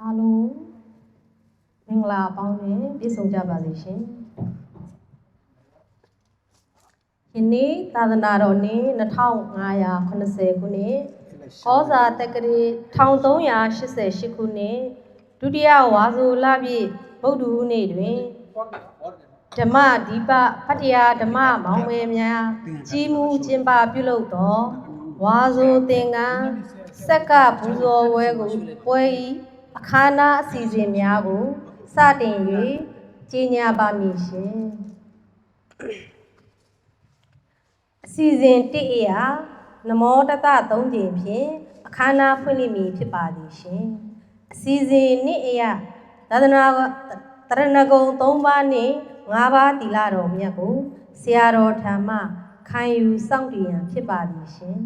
အားလုံးမင်္ဂလာပေါင်းနဲ့ပြည့်စုံကြပါစေရှင်ယနေ့သာသနာတော်နှစ်2580ခုနှစ်ဩဇာတက္ကရာ1388ခုနှစ်ဒုတိယဝါဆိုလပြည့်ဗုဒ္ဓဟူးနေ့တွင်ဓမ္မဒီပဖတ်တရားဓမ္မမောင်မယ်များကြီးမှုကျင်းပပြုလုပ်သောဝါဆိုသင်္ကန်းဆက်ကဘူဇော်ပွဲကိုပွဲဤအခမ်းအနားအစီအစဉ်များကိုစတင်၍ကြေညာပါမည်ရှင်အစီအစဉ်1အရာနမောတတ3ကြိမ်ဖြင့်အခမ်းအနားဖွင့်လှစ်မည်ဖြစ်ပါသည်ရှင်အစီအစဉ်2အရာသာသနာတရဏဂုံ3ပါးနှင့်5ပါးသီလတော်မြတ်ကိုဆရာတော်ထံမှခံယူစောင့်တည်ရန်ဖြစ်ပါသည်ရှင်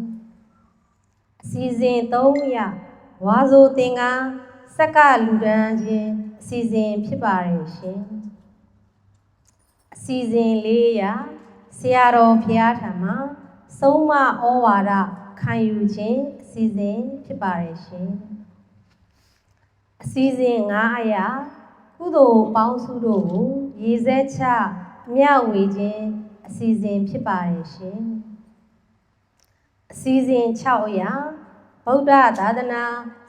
အစီအစဉ်3အရာဝါဆိုသင်္ကန်းဆက်ကလူဒန်းခြင်းအစီအစဉ်ဖြစ်ပါရဲ့ရှင်အစီအစဉ်4ရာဆရာတော်ဘုရားထံမှဆုံးမဩဝါဒခံယူခြင်းအစီအစဉ်ဖြစ်ပါရဲ့ရှင်အစီအစဉ်5အရာကုသိုလ်ပေါင်းစုတို့ကိုရည်စက်ချမျှဝေခြင်းအစီအစဉ်ဖြစ်ပါရဲ့ရှင်အစီအစဉ်6အရာဗုဒ္ဓသာသနာ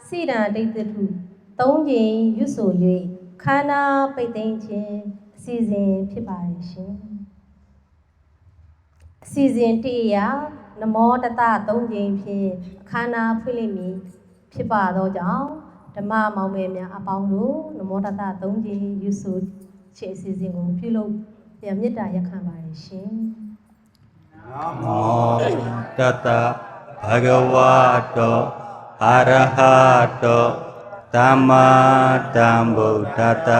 စိတံဒိဋ္ဌထု3ကြိမ်ရွတ်ဆို၍ခန္ဓာပိတ်သိမ်းခြင်းအစီအစဉ်ဖြစ်ပါရဲ့ရှင်အစီအစဉ်1အရာနမောတတ3ကြိမ်ဖြင့်ခန္ဓာဖွင့်လှစ်မည်ဖြစ်ပါသောကြောင့်ဓမ္မမောင်မယ်များအပေါင်းတို့နမောတတ3ကြိမ်ရွတ်ဆိုခြင်းအစီအစဉ်ကိုပြုလုပ်ပြန်မေတ္တာရက်ခံပါရဲ့ရှင်နမောတတဘဂဝတောအရဟတောသမ္မာသမ္ဗုဒ္ဓတ္တ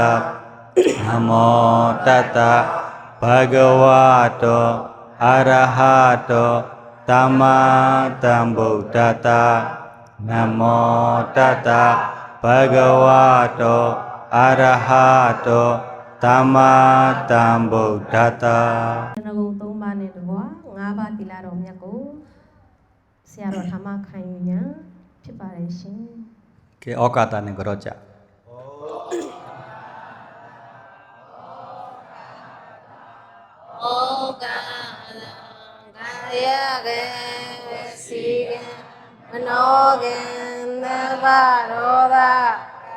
နမောတတဘဂဝတောအရဟတောသမ္မာသမ္ဗုဒ္ဓတ္တနမောတတဘဂဝတောအရဟတောသမ္မာသမ္ဗုဒ္ဓတ္တနဂုံ3ပါးနဲ့တကွာ5ပါးသီလတော်မြတ်ကိုဆရာတော်ထမခံယူညာဖြစ်ပါတယ်ရှင်ကဲဩကာသနဲ့ကြောကြဩကာကာယကေစီကေမနောကေသဗ္ဗရောဓ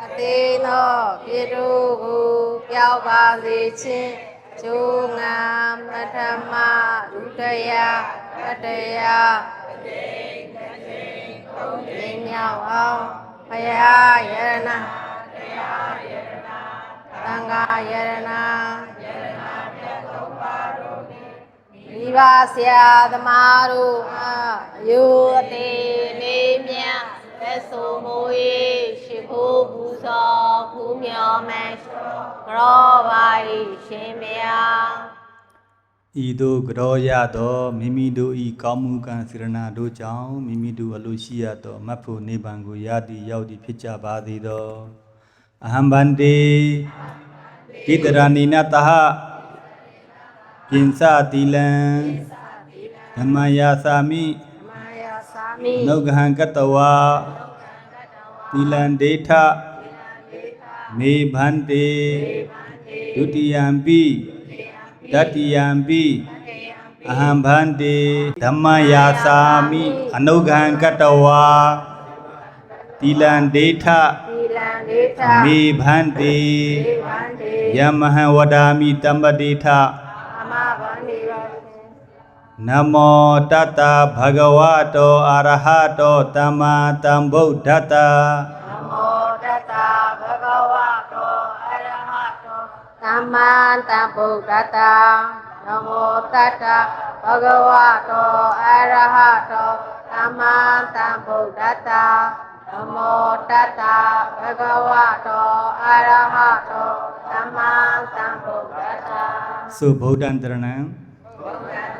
အတိနောပြေတုကိုပြောက်ပါစေခြင်းကျိုးငါပထမဒုတိယတတိယဒီမြောက်အောင်ဘုရားယရဏတရားယရဏသံဃာယရဏမြတ်သုံးပါးတို့မိဘဆရာသမားတို့အားယူအတိလေးမြတ်သက်ဆိုမိုး၏ရှိခိုးပူဇော်ဖူးမြော်မယ်ကြောပါ၏ရှင်မြတ်ဤသို့ကြောရသောမိမိတို့ဤကောင်းမှုကံစေရနာတို့ကြောင့်မိမိတို့အလိုရှိရသောမတ်ဖို့နိဗ္ဗာန်ကိုရသည်ရောက်သည်ဖြစ်ကြပါစေသောအဟံဗန္တိဣတရဏိနတဟပိဉ္စတိလံဓမ္မယာစာမိနုဂဟံကတဝါတိလံဒေထမေဗန္တိဒုတိယံပိတတိယံပိအဟံဗန္တိဓမ္မယာစာမိအနုဂံကတဝါတိလံဒေထမေဗန္တိယမဟံဝဒာမိတမ္ပတိထနမောတတဘဂဝတောအရဟတောသမ္မာသမ္ဗုဒ္ဓတ္တနမောတတဘဂဝတောအရဟတောသမ္မာသမ္ဗုဒ္ဓတ္တနမောတတဘဂဝတောအရဟတောသမ္မာသမ္ဗုဒ္ဓတ္တနမောတတဘဂဝတောအရဟတောသမ္မာသမ္ဗုဒ္ဓတ္တသုဗုဒ္ဓံတရဏံ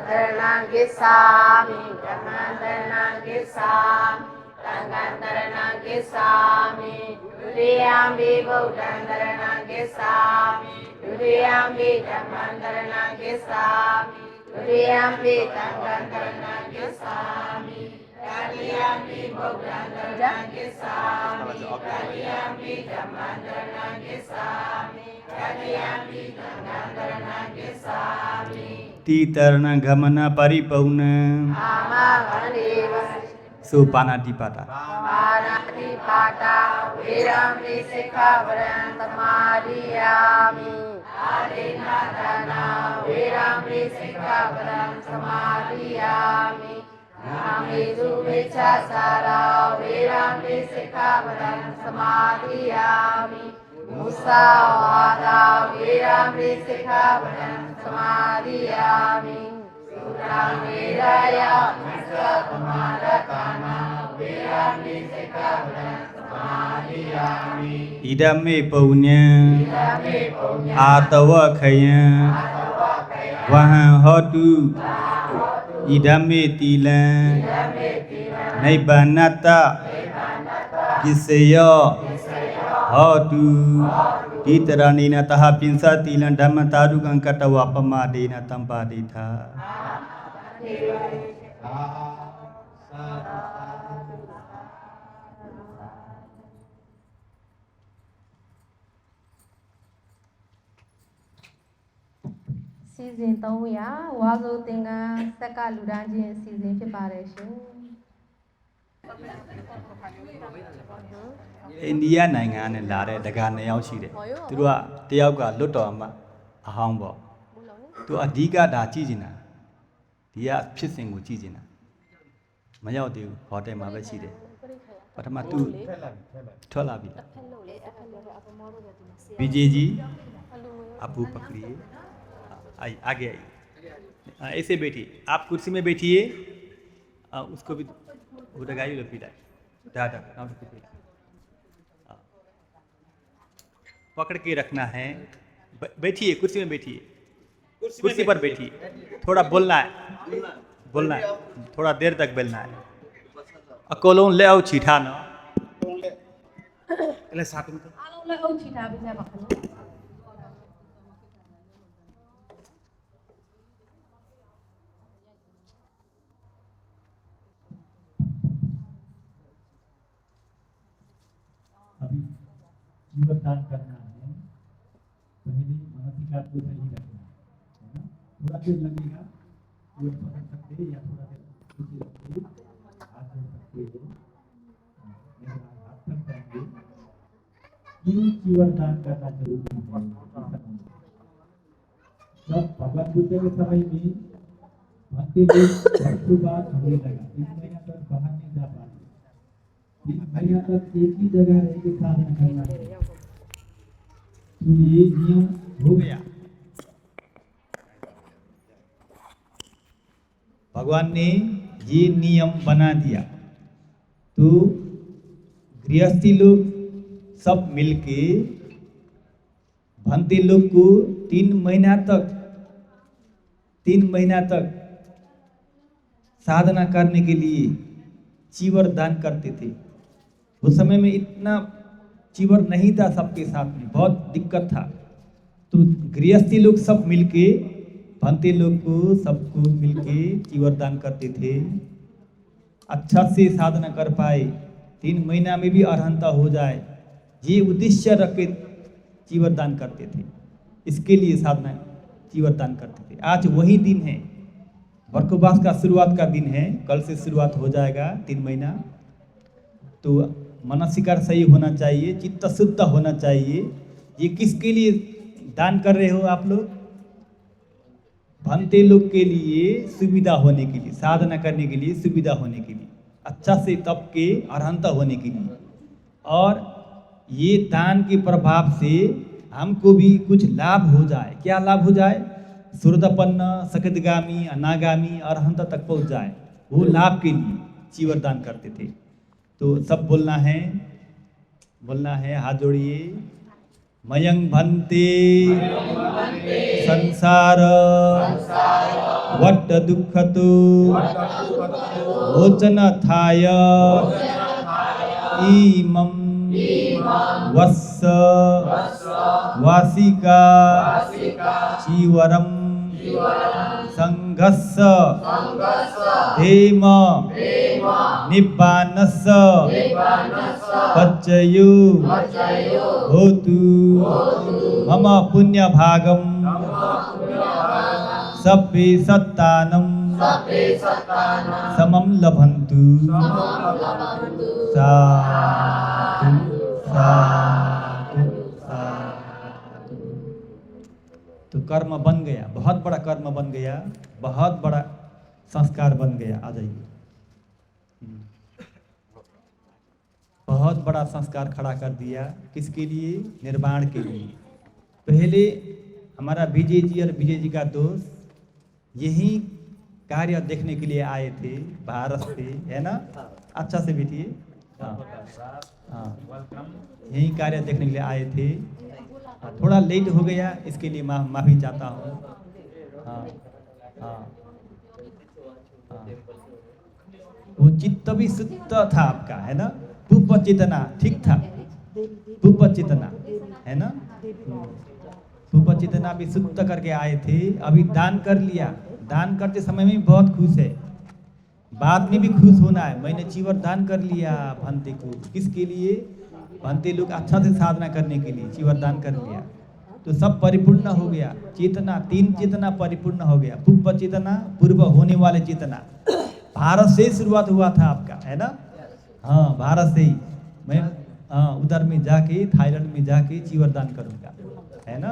တရဏံကိသာမိဓမ္မံတရဏံကိသာမိသံဃံတရဏံကိသာမိဒုတိယံပိဗုဒ္ဓံတရဏံကိသာမိဒုတိယံပိဓမ္မံတရဏံကိသာမိဒုတိယံပိသံဃံတရဏံကိသာမိတတိယံပိဗုဒ္ဓံတရဏံကိသာမိ တီတရဏဂမနပရိပုံဏံသုပါဏာတိပါတာ ပါဏာတိပါတာဝေရမိစိက္ခပရံသမာရိယာမိအာရိဏဒါနာဝေရမိစိက္ခပရံသမာရိယာမိနာမေသူမေချာစာရာဝေရမိစိက္ခပရံသမာရိယာမိမုသာဝါဒဝေရမိစိက္ခပရံသမာရိယာမိသုရာမေရယမစ္စပမာဒကာနာဝေရမိစိက္ခပရံသမာရိယာမိ ဣဒမေပုံညံအာတဝခယံဝဟံဟောတုဣဒမေတိလံနိဗ္ဗာနတ္တပစ္စယောဟောတုဣတရဏိနတဟပိစတိလံဓမ္မတာရုကံကတဝပမဒေနတံပါတိထာ စီစဉ်300ဝါဆိုသင်္ကန်းဆက်ကလူဒန်းချင်းစီစဉ်ဖြစ်ပါတယ်ရှင် အိန္ဒိယနိုင်ငံနဲ့လာတဲ့တက္ကသိုလ်2ယောက်ရှိတယ်သူတို့ကတယောက်ကလွတ်တော်မှာအဟောင်းပေါ့သူအဓိကဒါကြည့်နေတာဒီကဖြစ်စဉ်ကိုကြည့်နေတာမရောက်သေးဘူးဟိုတယ်မှာပဲရှိတယ်ပထမသူထွက်လာပြီ BJG अबू पकड़िए आगे आइए ऐसे बैठिए आप कुर्सी में बैठिए उसको भी वो लगाइए लो पीला पकड़ के रखना है बैठिए कुर्सी में बैठिए कुर्सी पर बैठिए थोड़ा बोलना है थोड़ा देर तक बोलना है अकोलों ले आओ छीठा ना ले साथ में အားလုံးလည်းအုပ်ချထားပေးကြပါခင်ဗျာ अभी जीवदान करना है पहले मानसिकता को सही रखना है ना थोड़ा देर लगेगा ये पकड़ सकते हैं या थोड़ा देर खुशी रखिए हाथ जोड़ सकते हैं मेरे हाथ तक जाएंगे क्यों जीवदान करना जरूरी है जब भगवान बुद्ध के समय में भक्ति लोग वर्षों बाद होने लगा 3 महीना तक बाहर नहीं जा पाते 3 महीना तक एक ही जगह रह के साधना करना है तो ये नियम हो गया भगवान ने ये नियम बना दिया तो गृहस्थी लोग सब मिलके भंते लोग को 3 महीना तक साधना करने के लिए चीवर दान करते थे उस समय में इतना चीवर नहीं था सबके साथ में बहुत दिक्कत था तो गृहस्थी लोग सब मिलके भंते लोग को सबको मिलके चीवर दान करते थे अच्छा से साधना कर पाए 3 महीना में भी अरहंता हो जाए ये उद्देश्य रख के चीवर दान करते थे इसके लिए साधना चीवर दान करते थे आज वही दिन है वर्षोबास का शुरुआत का दिन है कल से शुरुआत हो जाएगा 3 महीना तो मानसिकार सही होना चाहिए चित्त शुद्ध होना चाहिए ये किसके लिए दान कर रहे हो आप लोग भंते लोग के लिए सुविधा होने के लिए साधना करने के लिए सुविधा होने के लिए अच्छा से तप के अरहंता होने के लिए और ये दान के प्रभाव से हमको भी कुछ लाभ हो जाए क्या लाभ हो जाए सुरदपन्न सकदगामी अनागामी अरहंता तक पहुँच जाए वो लाभ के लिए चीवर दान करते थे तो सब बोलना है हाथ जोड़िए मयंग भंते संसार वट्ट दुखतो भोजन थाय इमं वस्स वासिका चीवरम संघस्स धेम निब्बानस्स Pacayu Hotu Mama Punya Bhagam Sabbi Sattanam Samam Labhantu Sadhu Sadhu Sadhu तो कर्म बन गया बहुत बड़ा कर्म बन गया बहुत बड़ा संस्कार बन गया आ जाइए बहुत बड़ा संस्कार खड़ा कर दिया किसके लिए निर्माण के लिए पहले हमारा विजय जी और विजय जी का दोस्त यही कार्य देखने के लिए आए थे भारत से है ना अच्छा से बैठिए हाँ यही कार्य देखने के लिए आए थे थोड़ा लेट हो गया इसके लिए माफ़ी चाहता हूँ हाँ हाँ वो चित्त भी शुद्ध था आपका है ना पूर्व चेतना ठीक था पूर्व चेतना है ना पूर्व चेतना भी शुद्ध करके आए थे अभी दान कर लिया दान करते समय में बहुत खुश है बाद में भी खुश होना है मैंने चीवर दान कर लिया भंते को किसके लिए भंते लोग अच्छा से साधना करने के लिए चीवर दान कर लिया तो सब परिपूर्ण हो गया चेतना तीन चेतना परिपूर्ण हो गया पूर्व चेतना पूर्व होने वाले चेतना भारत से शुरुआत हुआ था आपका है ना हाँ भारत से ही मैं उधर में जाके थाईलैंड में जाके चीवर दान करूँगा है ना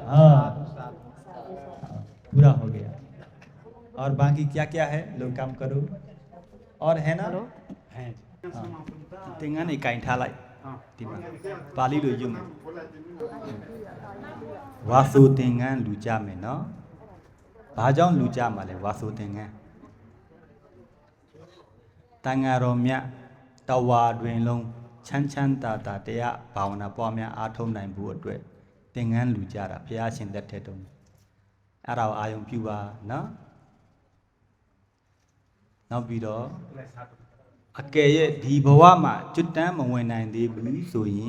हाँ पूरा हो गया और बाकी क्या क्या है लोग काम करो और है ना तेंगा नहीं काइन था लाई पाली लो यूं वासु तेंगा लुचा में ना भाजाओं लुचा माले वासु तेंगा तंगारोम्या तवा द्वेलों छन छन ताता तेया भावना पाम्या आठों नाइन बुअट्वे तेंगा लुचा रा प्यार चिंदत थे तुम अराव आयों प्युआ ना ना बिरो अके ये दी भवा मा चुट्टा मवे नाइन दे बुली सोई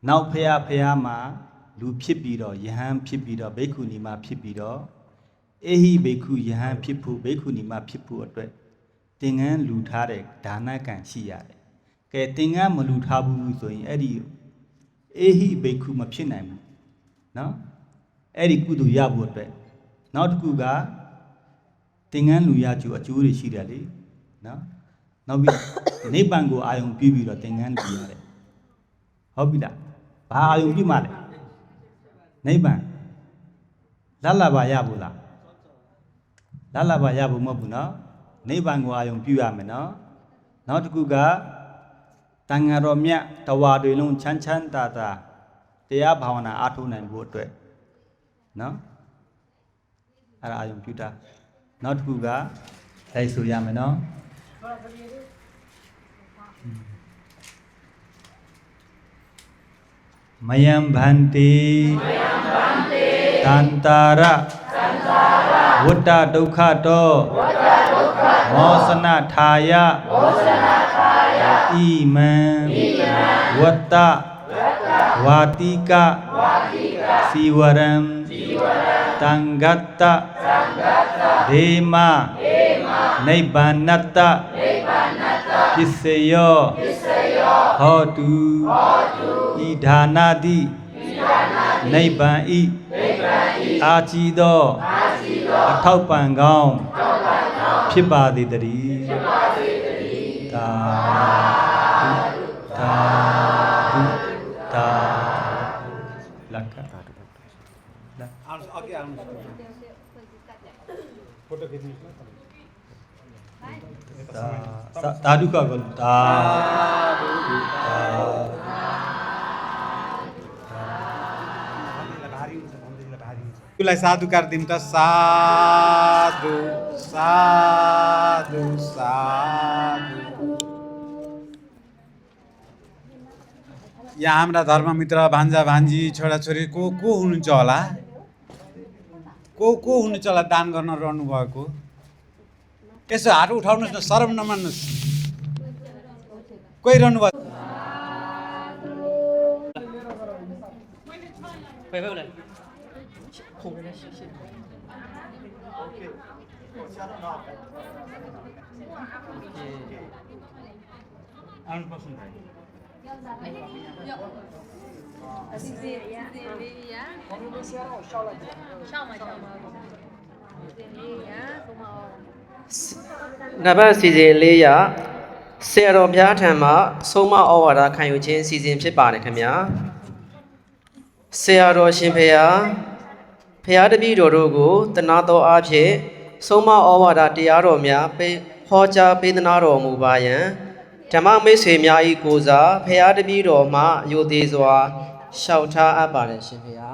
नाव फया फया मा लू फिर बिरो यहाँ फिर बिरो बेखु नीमा फिर बिरो यही बेखु यहाँ फिर फु बेखु नीमा फिर फु अट्वे तेंगा लूठा रे दाना कांची यारे के तेंगा मलूठा बुलू सोई एरी यही बेखु म फिर नाइन ना एरी कुदु याबु अट्वे नाव टुकुगा तेंगा लुया चु अचूरी शिराली ना नबी नहीं बांगो आयों पीबी रो तेंगा लुया रे हबिला भा आयों पी मारे नहीं बांग लाला बाया बोला लाला बाया बु मबुना नहीं बांगो आयों पीवा में ना नाटकुगा तंगारोम्या तवा द्वेलों छन छन ताता तेया भावना आठों नाइन बोटवे ना अरे आयों पीटा नाटकुगा ऐसो या में ना मयम भांति तांतारा वट्टा दुखा तो मोसना ठाया ईमन वट्टा वातिका सिवरम तंगत्ता धेमा नैबानत्ता किस्सेयो होतु ईधानादि नैबाई आचिदो अठाउ पांगाओं फिबादी दरी ता ता ता लक्का फोटो खींचने तादु का बोल तुलाई साधु कर दिम त साधु साधु साधु यहाँ हाम्रा धर्ममित्र भान्जा भान्जी छोराछोरी को हुनुहुन्छ होला को हुनुहुन्छ होला दान गर्न रहनु भएको यसो हात उठाउनुहोस् न शरम नमान्नुहोस् कोही रहनु भएको နံပါတ်စီစဉ်4ရဆရာတော်ဘုရားထံမှဆုံးမဩဝါဒခံယူခြင်းစီစဉ်ဖြစ်ပါတယ်ခင်ဗျာဆရာတော်ရှင်ဖေဟာဖရာတပည့်တော်တို့ကိုတနာတော်အားဖြင့်ဆုံးမဩဝါဒတရားတော်များဟောကြားပေးသနာတော်မူပါယံဓမ္မမိတ်ဆွေများ၏ကိုစားဖရာတပည့်တော်မှယိုသေးစွာလျှောက်ထားအပ်ပါတယ်ရှင်ဖေဟာ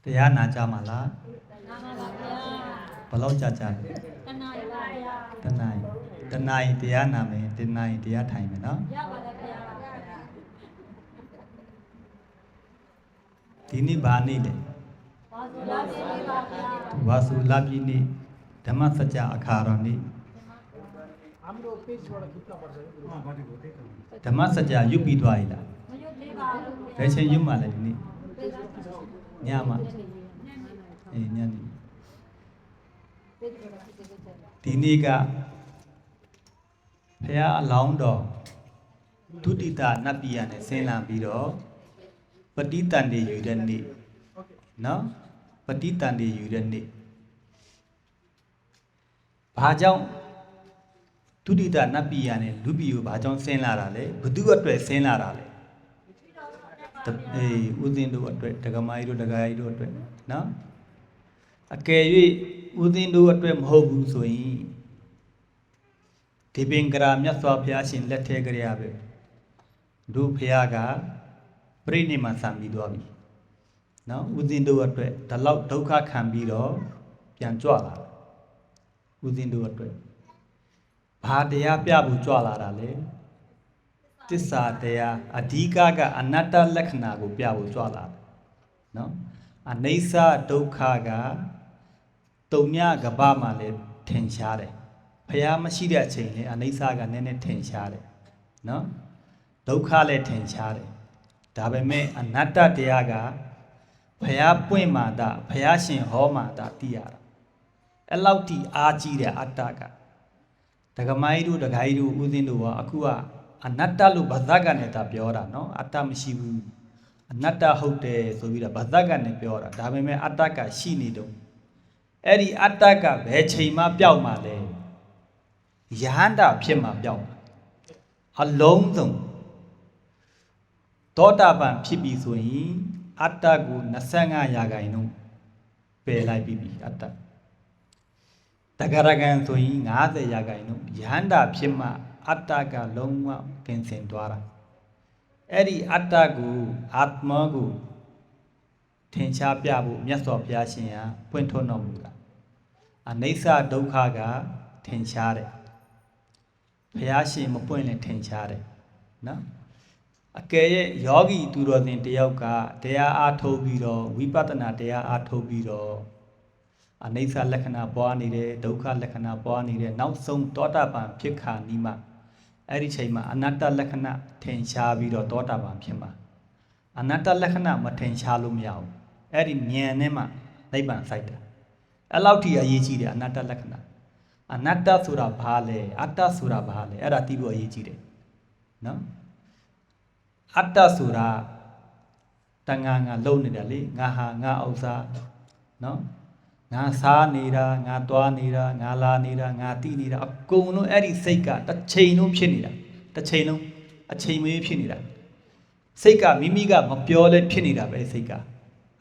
တရားနာကြမှာလားဘယ်လောက်ကြာကြာလဲတနာရီတရားနာမယ်တနာရီတရားထိုင်မယ်နော်ဒီနေ့ဘာနေ့လဲဝါစုလပြည့်နေ့ဓမ္မစကြာအခါတော်နေ့ဓမ္မစကြာရွတ်ပြီးသွားပြီလားဘယ်ချိန်ရွတ်မှလဲဒီနေ့ညမှာညနေဒီနေ့ကဘုရားအလောင်းတော်ဒုတိတနတ်ပြည်ရနဲ့ဆင်းလာပြီးတော့ပဋိတန်တွေယူတဲ့နေ့နော်ပဋိတန်တွေယူတဲ့နေ့ဘာကြောင့်ဒုတိတနတ်ပြည်ရနဲ့လူပြည်ကိုဘာကြောင့်ဆင်းလာတာလဲဘသူအတွက်ဆင်းလာတာလဲဦးသိန်းတို့အတွက်ဒကမာကြီးတို့ဒကာကြီးတို့အတွက်နော်အကယ်၍ဦးသိန်းတို့အတွက်မဟုတ်ဘူးဆိုရင်ဒီပင်ကရာမြတ်စွာဘုရားရှင်လက်ထဲကြရပဲတို့ဘုရားကပြိဋိနိဗ္ဗာန်ဆံပြီးသွားပြီနော်ဦးသိန်းတို့အတွက်ဒီလောက်ဒုက္ခခံပြီးတော့ပြန်ကြွလာဦးသိန်းတို့အတွက်ဘာတရားပြဖို့ကြွလာတာလဲတစ္ဆာတရားအဓိကကအနတ္တလက္ခဏာကိုပြဖို့ကြွလာတယ်နော်အနိစ္စဒုက္ခကတုံညကပ္ပမှာလည်းထင်ရှားတယ်ဖျားမရှိတဲ့အချိန်လေအနိစ္စကနည်းနည်းထင်ရှားတယ်နော်ဒုက္ခလည်းထင်ရှားတယ်ဒါပေမဲ့အနတ္တတရားကဖျားပွင့်မှသာဖျားရှင်ဟောမှသာသိရတာအဲ့လောက်ထိအားကြီးတဲ့အတ္တကဒကမိုင်းတို့ဒကာကြီးတို့ဦးသိန်းတို့ကအခုကအနတ္တလို့ဘာသာကနေတာပြောတာနော်အတ္တမရှိဘူးအနတ္တဟုတ်တယ်ဆိုပြီးတော့ဘာသာကနေပြောတာဒါပေမဲ့အတ္တကရှိနေတော့အဲ့ဒီအတ္တကဘယ်ချိန်မှပျောက်မှလဲယဟန္တာဖြစ်မှပျောက်အလုံးစုံသောတာပန်ဖြစ်ပြီဆိုရင်အတ္တကို25ရာခိုင်နှုန်းပယ်လိုက်ပြီအတ္တတဂရကံဆိုရင်50ရာခိုင်နှုန်းယဟန္တာဖြစ်မှအတ္တကလုံးဝကင်းစင်သွားတာအဲ့ဒီအတ္တကိုအာတ္မကိုထင်ရှားပြဖို့မြတ်စွာဘုရားရှင်ကပွင့်ထွန်းတော်မူတာအနိစ္စဒုက္ခကထင်ရှားတယ်ဘုရားရှင်မပွင့်လည်းထင်ရှားတယ်နော်အကယ်၍ယောဂီသူတော်စင်တယောက်ကတရားအားထုတ်ပြီးတော့ဝိပဿနာတရားအားထုတ်ပြီးတော့အနိစ္စလက္ခဏာပွားနေတယ်ဒုက္ခလက္ခဏာပွားနေတယ်နောက်ဆုံးသောတာပန်ဖြစ်ခါနီးမှအဲ့ဒီချိန်မှာအနတ္တလက္ခဏာထင်ရှားပြီးတော့သောတာပန်ဖြစ်မှာအနတ္တလက္ခဏာမထင်ရှားလို့မရဘူးအဲ့ဒီဉာဏ်နဲ့မှနိဗ္ဗာန်ဆိုင်တာအဲ့လောက်ထိအရေးကြီးတယ်အနတ္တလက္ခဏာအနတ္တဆိုတာဘာလဲအတ္တဆိုတာဘာလဲအဲ့ဒါသိဖို့အရေးကြီးတယ်နော်အတ္တဆိုတာတန်ငါငါလုံနေတယ်လေငါဟာငါဥစ္စာနော်ငါစားနေတာငါတွားနေတာငါလာနေတာငါတိနေတာအကုန်လုံးအဲ့ဒီစိတ်ကတစ်ချိန်လုံးဖြစ်နေတာတစ်ချိန်လုံးအချိန်မရွေးဖြစ်နေတာစိတ်ကမိမိကမပြောလဲဖြစ်နေတာပဲစိတ်က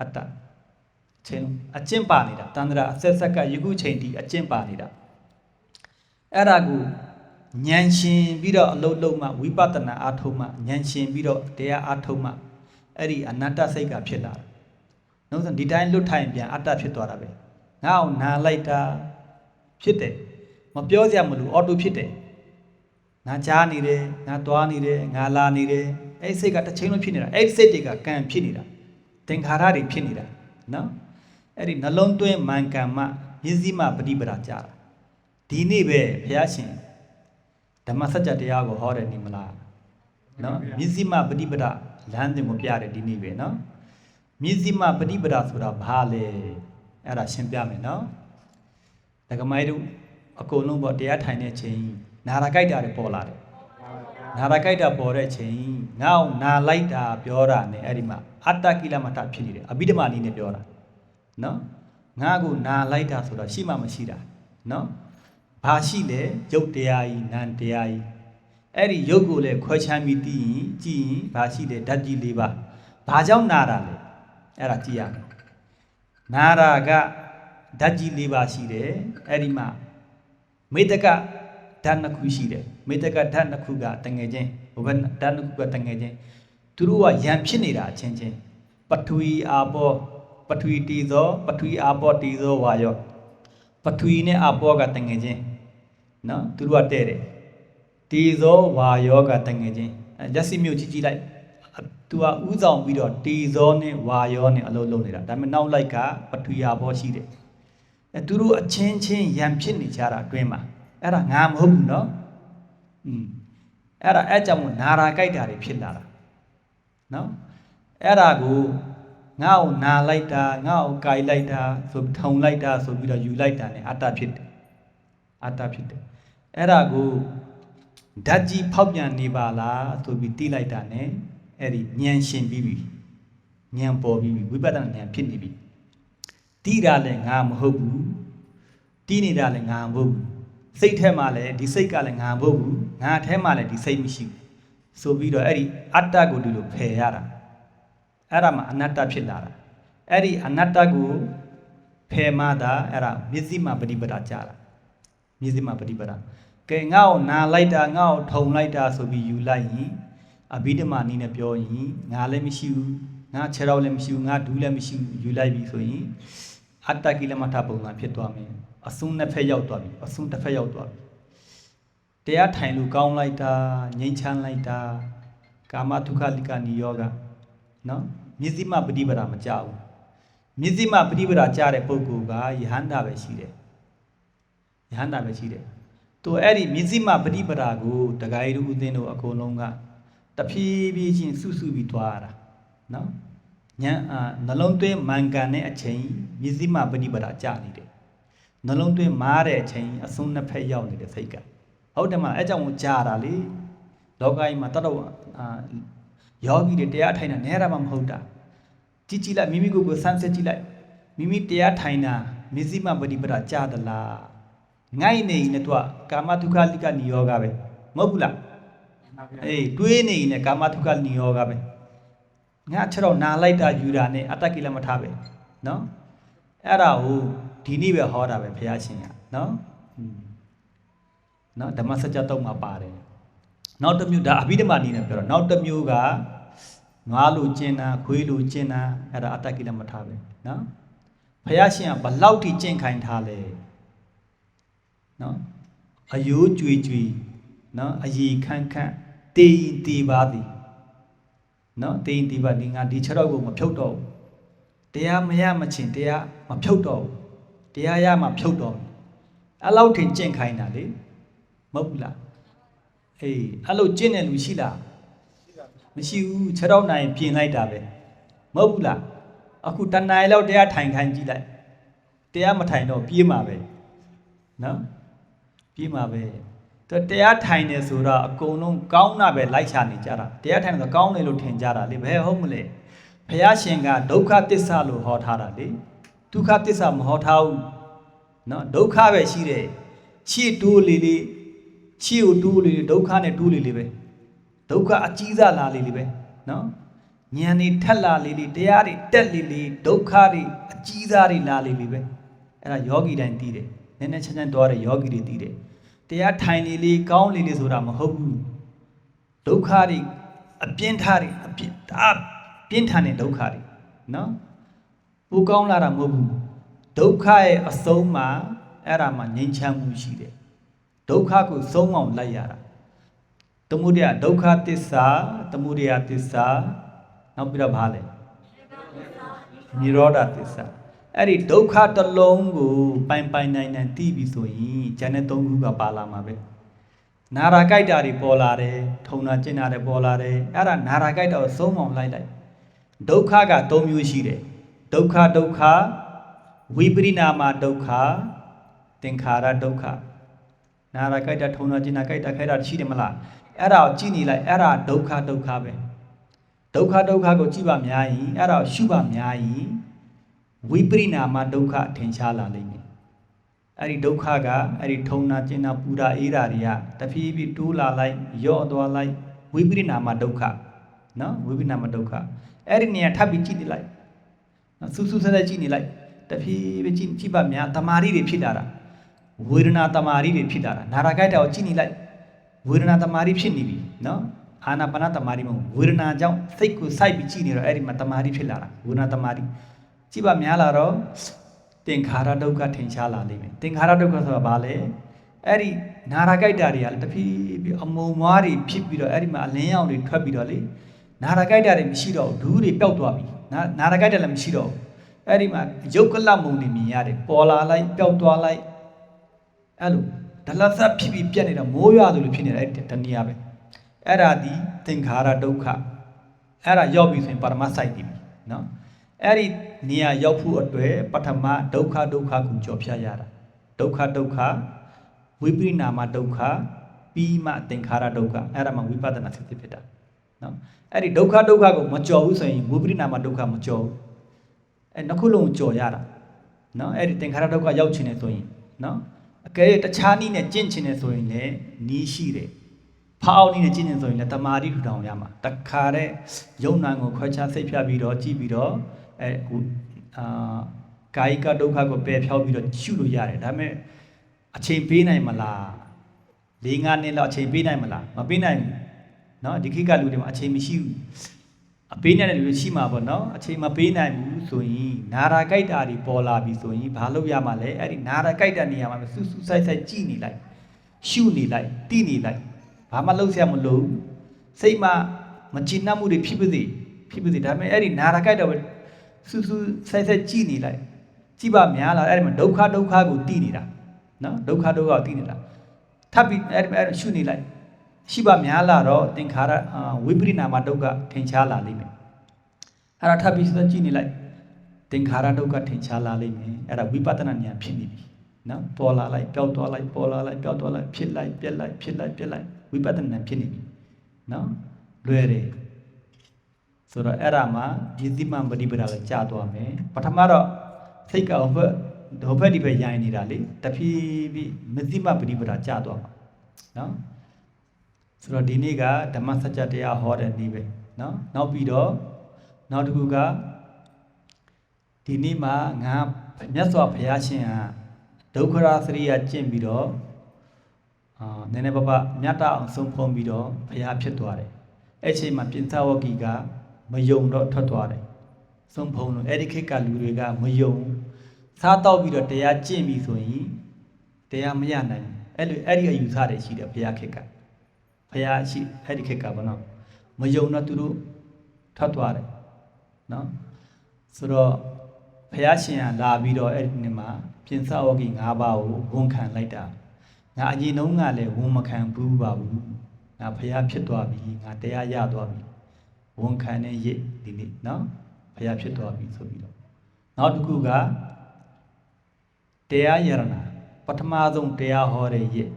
အတ္တချိန်လုံးအကျင့်ပါနေတာတန္တရာအဆက်ဆက်ကယခုချိန်ထိအကျင့်ပါနေတာအဲ့ဒါကိုဉာဏ်ရှင်ပြီးတော့အလုံးလုံးမှဝိပဿနာအားထုတ်မှဉာဏ်ရှင်ပြီးတော့တရားအားထုတ်မှအဲ့ဒီအနတ္တစိတ်ကဖြစ်လာတယ်နောက်ဆုံးဒီတိုင်းလွတ်ထိုင်ပြန်အတ္တဖြစ်သွားတာပဲငါ့အောင်နာလိုက်တာဖြစ်တယ်မပြောစရာမလိုအော်တိုဖြစ်တယ်ငါကြားနေတယ်ငါတွားနေတယ်ငါလာနေတယ်အဲ့ဒီစိတ်ကတစ်ချိန်လုံးဖြစ်နေတာအဲ့ဒီစိတ်တွေကကံဖြစ်နေတာသင်္ခါရတွေဖြစ်နေတာနော်အဲ့ဒီနှလုံးသွင်းမန်ကံမှမျက်စိမှပฏิပဒါကြတာဒီနေ့ပဲဘုရားရှင်ဓမ္မစကြာတရားကိုဟောတယ်နေမလားနော်မျက်စိမှပฏิပဒါ လမ်းစဉ်ကိုပြတယ်ဒီနေ့ပဲနော်မြစ်စီမပฏิပဒါဆိုတာဘာလဲအဲ့ဒါရှင်းပြမယ်နော်ဒကမိုင်းတို့အကုန်လုံးပေါ့တရားထိုင်တဲ့ချိန်နာရာကြိုက်တာတွေပေါ်လာတယ်နာရာကြိုက်တာပေါ်တဲ့ချိန်ငါ့ကိုနာလိုက်တာပြောတာ ਨੇ အဲ့ဒီမှာအတ္တကိလမထဖြစ်နေတယ်အဘိဓမ္မာနည်းနဲ့ပြောတာနော်ငါ့ကိုနာလိုက်တာဆိုတာရှိမှမရှိတာနော်ဘာရှိလဲရုပ်တရားကြီးနာမ်တရားကြီးအဲ့ဒီရုပ်ကိုလည်းခွဲခြားပြီးသိရင်ကြည့်ရင်ဘာရှိလဲဓာတ်ကြီး၄ပါးဘာကြောင့်နာတာလဲအဲ့ဒါကြည့်ရမယ်နာရာကဓာတ်ကြီး၄ပါးရှိတယ်အဲ့ဒီမှာမေတ္တကဓာတ်နှစ်ခုရှိတယ်မေတ္တကဓာတ်နှစ်ခုကတငယ်ချင်းဘုဘဓာတ်နှစ်ခုကတငယ်ချင်းသူတို့ကယံဖြစ်နေတာအချင်းချင်းပထဝီအာဘောပထဝီတီဇောပထဝီအာဘောတီဇောဝါယောပထဝီနဲ့အာဘောကတငယ်ချင်းနော်သူတို့ကတဲ့တယ်တီဇောဝါယောကတငယ်ချင်းလက်စီမျိုးကြည့်လိုက်သူကဥဆောင်ပြီးတော့တီဇောနဲ့ဝါယောနဲ့အလုံးလုံးနေတာဒါပေမဲ့နောက်လိုက်ကပထဝီအာဘောရှိတယ်သူတို့အချင်းချင်းယံဖြစ်နေကြတာအတွင်းမှာအဲ့ဒါငါမဟုတ်ဘူးနော်အဲ့ဒါအဲ့ကြောင့်နာရာကြိုက်တာတွေဖြစ်လာတာနော်အဲ့ဒါကိုငါ့ကိုနာလိုက်တာငါ့ကိုကြိုက်လိုက်တာဆိုထုံလိုက်တာဆိုပြီးတော့ယူလိုက်တာ ਨੇ အတ္တဖြစ်တယ်အတ္တဖြစ်တယ်အဲ့ဒါကိုဓာတ်ကြီးဖောက်ပြန်နေပါလားဆိုပြီးတိလိုက်တာ ਨੇ အဲ့ဒီဉာဏ်ရှင်ပြီးပြီဉာဏ်ပေါ်ပြီးပြီဝိပဿနာဉာဏ်ဖြစ်နေပြီတိတာလည်းငါမဟုတ်ဘူးတိနေတာလည်းငါမဟုတ်ဘူးစိတ်ထဲမှာလည်းဒီစိတ်ကလည်းငါမဟုတ်ဘူးငါထဲမှာလည်းဒီစိတ်မရှိဘူးဆိုပြီးတော့အဲ့ဒီအတ္တကိုဒီလိုဖယ်ရတာအဲ့ဒါမှအနတ္တဖြစ်လာတာအဲ့ဒီအနတ္တကိုဖယ်မှသာအဲ့ဒါမျက်စိမှပฏิပဒါကြတာမျက်စိမှပฏิပဒါကဲငါ့ကိုနာလိုက်တာငါ့ကိုထုံလိုက်တာဆိုပြီးယူလိုက်ရင်အဘိဓမ္မာနည်းနဲ့ပြောရင်ငါလည်းမရှိဘူးငါခြေတော်လည်းမရှိဘူးငါဒူးလည်းမရှိဘူးယူလိုက်ပြီဆိုရင်အတ္တကိလမထပုံစံဖြစ်သွားမယ်အစွန်းတစ်ဖက်ရောက်သွားပြီအစွန်းတစ်ဖက်ရောက်သွားပြီတရားထိုင်လို့ကောင်းလိုက်တာငြိမ်းချမ်းလိုက်တာကာမဒုက္ခလိကနိယောဂနော်မျက်စိမှပฏิပဒါမကြဘူးမျက်စိမှပฏิပဒါကြတဲ့ပုဂ္ဂိုလ်ကယဟန္တာပဲရှိတယ်ယဟန္တာပဲရှိတယ်သူအဲ့ဒီမျက်စိမှပฏิပဒါကိုတဂါရီတို့ဦးသိန်းတို့အကုန်လုံးကတဖြည်းဖြည်းချင်းစုစုပြီးသွားတာနော်ညာနှလုံးသွင်းမှန်ကန်တဲ့အချိန်မျက်စိမှပฏิပဒါကြနေတယ်နှလုံးသွင်းမားတဲ့အချိန်အစွန်းနှစ်ဖက်ရောက်နေတဲ့စိတ်ကဟုတ်တယ်မလားအဲ့ကြောင့်ကြာတာလေလောကကြီးမှာတတော်ယောဂီတွေတရားထိုင်တာနဲတာမှမဟုတ်တာကြည့်လိုက်မိမိကိုယ်ကိုစမ်းစစ်ကြည့်လိုက်မိမိတရားထိုင်တာမျက်စိမှပฏิပဒါကြာသလားငိုက်နေရင်တော့ကာမဒုက္ခလိကနိယောဂပဲမဟုတ်ဘူးလားအေးတွေးနေရင်ကာမဒုက္ခနိယောဂပဲငါခြေတော့နာလိုက်တာယူတာနဲ့အတ္တကိလမထပဲနော်အဲ့ဒါကိုဒီနေ့ပဲဟောတာပဲဘုရားရှင်ကနော်နော်ဓမ္မစကြာတုံးမှာပါတယ်နောက်တစ်မျိုးဒါအဘိဓမ္မာနည်းနဲ့ပြောတော့နောက်တစ်မျိုးကငါလိုကျင်တာခွေးလိုကျင်တာအဲ့ဒါအတ္တကိလမထပဲနော်ဘုရားရှင်ကဘလောက်ထိကျင့်ခိုင်းထားလဲနော်အယိုးကြွေကြွေနော်အရီခန့်ခန့်တေးရင်တေးပါသည်နော်တေးရင်တေးပါဒီငါဒီခြေတော့ကိုမဖြုတ်တော့ဘူးတရားမရမချင်တရားမဖြုတ်တော့ဘူးတရားရမှဖြုတ်တော့အဲ့လောက်ထိကျင့်ခိုင်းတာလေမဟုတ်ဘူးလားအေးအဲ့လိုကျင့်တဲ့လူရှိလားမရှိဘူးခြေတော့နိုင်ပြင်လိုက်တာပဲမဟုတ်ဘူးလားအခုတဏှာလောက်တရားထိုင်ခိုင်းကြည့်လိုက်တရားမထိုင်တော့ပြေးမှာပဲနော်ပြေးမှာပဲတရားထိုင်နေဆိုတော့အကုန်လုံးကောင်းတာပဲလိုက်ရှာနေကြတာတရားထိုင်တော့ကောင်းတယ်လို့ထင်ကြတာလေဘယ်ဟုတ်မလဲဘုရားရှင်ကဒုက္ခသစ္စာလို့ဟောထားတာလေဒုက္ခသစ္စာမဟောထားဘူးနော်ဒုက္ခပဲရှိတယ်ရှေ့တိုးလေးလေးရှေ့ကိုတိုးလေးလေးဒုက္ခနဲ့တိုးလေးလေးပဲဒုက္ခအကြီးစားလာလေးလေးပဲနော်ဉာဏ်တွေထက်လာလေးလေးတရားတွေတက်လေးလေးဒုက္ခတွေအကြီးစားတွေလာလေးလေးပဲအဲ့ဒါယောဂီတိုင်းသိတယ်နည်းနည်းချမ်းချမ်းတော်တဲ့ယောဂီတွေသိတယ်တရားထိုင်လေးလေးကောင်းလေးလေးဆိုတာမဟုတ်ဘူးဒုက္ခတွေအပြင်းထားတွေအပြင်းပြင်းထန်တဲ့ဒုက္ခတွေနော်ပူကောင်းလာတာမဟုတ်ဘူးဒုက္ခရဲ့အဆုံးမှာအဲ့ဒါမှငြိမ်းချမ်းမှုရှိတယ်ဒုက္ခကိုဆုံးအောင်လိုက်ရတာသမုဒယဒုက္ခသစ္စာသမုဒယသစ္စာနောက်ပြီးတော့ဘာလဲနိရောဓသစ္စာအဲ့ဒီဒုက္ခတစ်လုံးကိုပိုင်ပိုင်နိုင်နိုင်သိပြီဆိုရင်ဉာဏ်နဲ့သုံးခုကပါလာမှာပဲ နာရာကြိုက်တာတွေပေါ်လာတယ်ထုံနာကျင်တာတွေပေါ်လာတယ်အဲ့ဒါနာရာကြိုက်တာကိုသုံးအောင်လိုက်ဒုက္ခက၃မျိုးရှိတယ်ဒုက္ခဝိပရိနာမဒုက္ခသင်္ခါရဒုက္ခနာရာကြိုက်တာထုံနာကျင်တာကြိုက်တာခဲတာရှိတယ်မလားအဲ့ဒါကိုကြည့်နေလိုက်အဲ့ဒါဒုက္ခပဲဒုက္ခကိုကြည့်ပါများရင်အဲ့ဒါကိုရှုပါများရင်ဝိပရိနာမဒုက္ခထင်ရှားလာလိမ့်မယ်အဲ့ဒီဒုက္ခကအဲ့ဒီထုံနာကျင်နာပူတာအေးတာတွေကတဖြည်းဖြည်းတိုးလာလိုက်ယော့သွားလိုက်ဝိပရိနာမဒုက္ခနော်ဝိပရိနာမဒုက္ခအဲ့ဒီနေရာထပ်ပြီးကြည့်နေလိုက်နော်စူးစူးဆဲဆဲကြည့်နေလိုက်တဖြည်းဖြည်းကြည့်ပါများတမာရီတွေဖြစ်လာတာဝေဒနာတမာရီတွေဖြစ်လာတာနာရာကြိုက်တာကိုကြည့်နေလိုက်ဝေဒနာတမာရီဖြစ်နေပြီနော်အာနာပါနတမာရီမဟုတ်ဝေဒနာကြောင့်စိတ်ကိုစိုက်ပြီးကြည့်နေတော့အဲ့ဒီမှာတမာရီဖြစ်လာတာဝေဒနာတမာရီကြည့်ပါများလာတော့သင်္ခါရဒုက္ခထင်ရှားလာလိမ့်မယ်သင်္ခါရဒုက္ခဆိုတာဘာလဲအဲ့ဒီနာရာကြိုက်တာတွေကတဖြည်းဖြည်းအမုံမွားတွေဖြစ်ပြီးတော့အဲ့ဒီမှာအလင်းရောင်တွေထွက်ပြီးတော့လေနာရာကြိုက်တာတွေမရှိတော့ဘူးဒူးတွေပျောက်သွားပြီနာရာကြိုက်တာလည်းမရှိတော့ဘူးအဲ့ဒီမှာယုတ်ကလမုံတွေမြင်ရတယ်ပေါ်လာလိုက်ပျောက်သွားလိုက်အဲ့လိုဒလသဖြစ်ပြီးပြက်နေတာမိုးရွာလိုဖြစ်နေတာအဲ့ဒီတနည်းအားပဲအဲ့ဒါဒီသင်္ခါရဒုက္ခအဲ့ဒါရောက်ပြီဆိုရင်ပါရမစိုက်ပြီနော်အဲ့ဒီနေရာရောက်ဖို့အတွက်ပထမဒုက္ခကိုကြော်ဖြတ်ရတာဒုက္ခဝိပရိနာမဒုက္ခပြီးမှသင်္ခါရဒုက္ခအဲ့ဒါမှဝိပဿနာစိတ်ဖြစ်တာနော်အဲ့ဒီဒုက္ခကိုမကြော်ဘူးဆိုရင်ဝိပရိနာမဒုက္ခမကြော်ဘူးအဲ့နှစ်ခုလုံးကြော်ရတာနော်အဲ့ဒီသင်္ခါရဒုက္ခရောက်ချင်တယ်ဆိုရင်နော်အကယ်တခြားနည်းနဲ့ကျင့်ချင်တယ်ဆိုရင်လည်းနီးရှိတယ်ဖောက်နည်းနဲ့ကျင့်ချင်ဆိုရင်လည်းတမာတိထူထောင်ရမှာတခါတဲ့ယုံနာကိုခွဲခြားစိတ်ဖြတ်ပြီးတော့ကြည့်ပြီးတော့ကာယကဒုက္ခကိုပယ်ဖြောက်ပြီးတော့ရှုလို့ရတယ်ဒါပေမဲ့အချိန်ပေးနိုင်မလား၄-၅ နှစ်လောက်အချိန်ပေးနိုင်မလားမပေးနိုင်ဘူးเนาะဒီခေတ်ကလူတွေမှာအချိန်မရှိဘူးအပေးနိုင်တဲ့လူတွေရှိမှာပေါ့เนาะအချိန်မပေးနိုင်ဘူးဆိုရင်နာရာကြိုက်တာတွေပေါ်လာပြီဆိုရင်ဘာလုပ်ရမှာလဲအဲ့ဒီနာရာကြိုက်တဲ့နေရာမှာစူးစူးဆိုင်ဆိုင်ကြည့်နေလိုက်ရှုနေလိုက်တိနေလိုက်ဘာမှလုပ်ရမလို့စိတ်မှာမချင်နှံ့မှုတွေဖြစ်ပါစေဒါပေမဲ့အဲ့ဒီနာရာကြိုက်တော့စူးစူးဆိုင်ဆိုင်ကြည့်နေလိုက်ကြည့်ပါများလားအဲ့ဒီမှာဒုက္ခကိုတိနေတာနော်ဒုက္ခကိုတိနေတာထပ်ပြီးအဲ့ရှုနေလိုက်ရှိပါများလားတော့သင်္ခါရဝိပရိနာမဒုက္ခထင်ရှားလာလိမ့်မယ်အဲ့ဒါထပ်ပြီးစကြည့်နေလိုက်သင်္ခါရဒုက္ခထင်ရှားလာလိမ့်မယ်အဲ့ဒါဝိပဿနာဉာဏ်ဖြစ်နေပြီနော်ပေါ်လာလိုက်ပျောက်သွားလိုက်ပေါ်လာလိုက်ပျောက်သွားလိုက်ဖြစ်လိုက်ပြက်လိုက်ဖြစ်လိုက်ပြက်လိုက်ဝိပဿနာဖြစ်နေပြီနော်လွယ်တယ်ဆိုတော့အဲ့ဒါမှာယတိမပฏิပဒါလည်းကြာသွားမယ်ပထမတော့စိတ်ကောင်ဘက်ဒုဘက်ဒီဘက်ရိုင်းနေတာလေတဖြည်းဖြည်းမသိမပฏิပဒါကြာသွားမှာနော်ဆိုတော့ဒီနေ့ကဓမ္မစကြာတရားဟောတဲ့နေ့ပဲနော်နောက်ပြီးတော့နောက်တစ်ခုကဒီနေ့မှာငါမြတ်စွာဘုရားရှင်ဟာဒုက္ခရာစရိယကျင့်ပြီးတော့နည်းနည်းပါးပါးမြတ်တအောင်ဆုံးဖုံးပြီးတော့ဘုရားဖြစ်သွားတယ်အဲ့ချိန်မှာပြင်သဝဂီကမယုံတော့ထွက်သွားတယ်ဆုံးဖုံးလို့အဲ့ဒီခေတ်ကလူတွေကမယုံစားတော့ပြီးတော့တရားကျင့်ပြီဆိုရင်တရားမရနိုင်အဲ့ဒီအယူဆတွေရှိတယ်ဘုရားခေတ်ကဘုရားရှိအဲ့ဒီခေတ်ကဘောနော်မယုံတော့သူတို့ထွက်သွားတယ်နော်ဆိုတော့ဘုရားရှင်ကလာပြီးတော့အဲ့ဒီနေ့မှာပြင်သဝဂီ၅ပါးကိုဝန်ခံလိုက်တာငါအရင်တုန်းကလည်းဝန်မခံဘူးပါဘူးငါဘုရားဖြစ်သွားပြီငါတရားရသွားပြီဝန်ခံတဲ့ရစ်ဒီနေ့နော်ဘုရားဖြစ်သွားပြီဆိုပြီးတော့နောက်တစ်ခုကတရားယရဏပထမဆုံးတရားဟောတဲ့ရစ်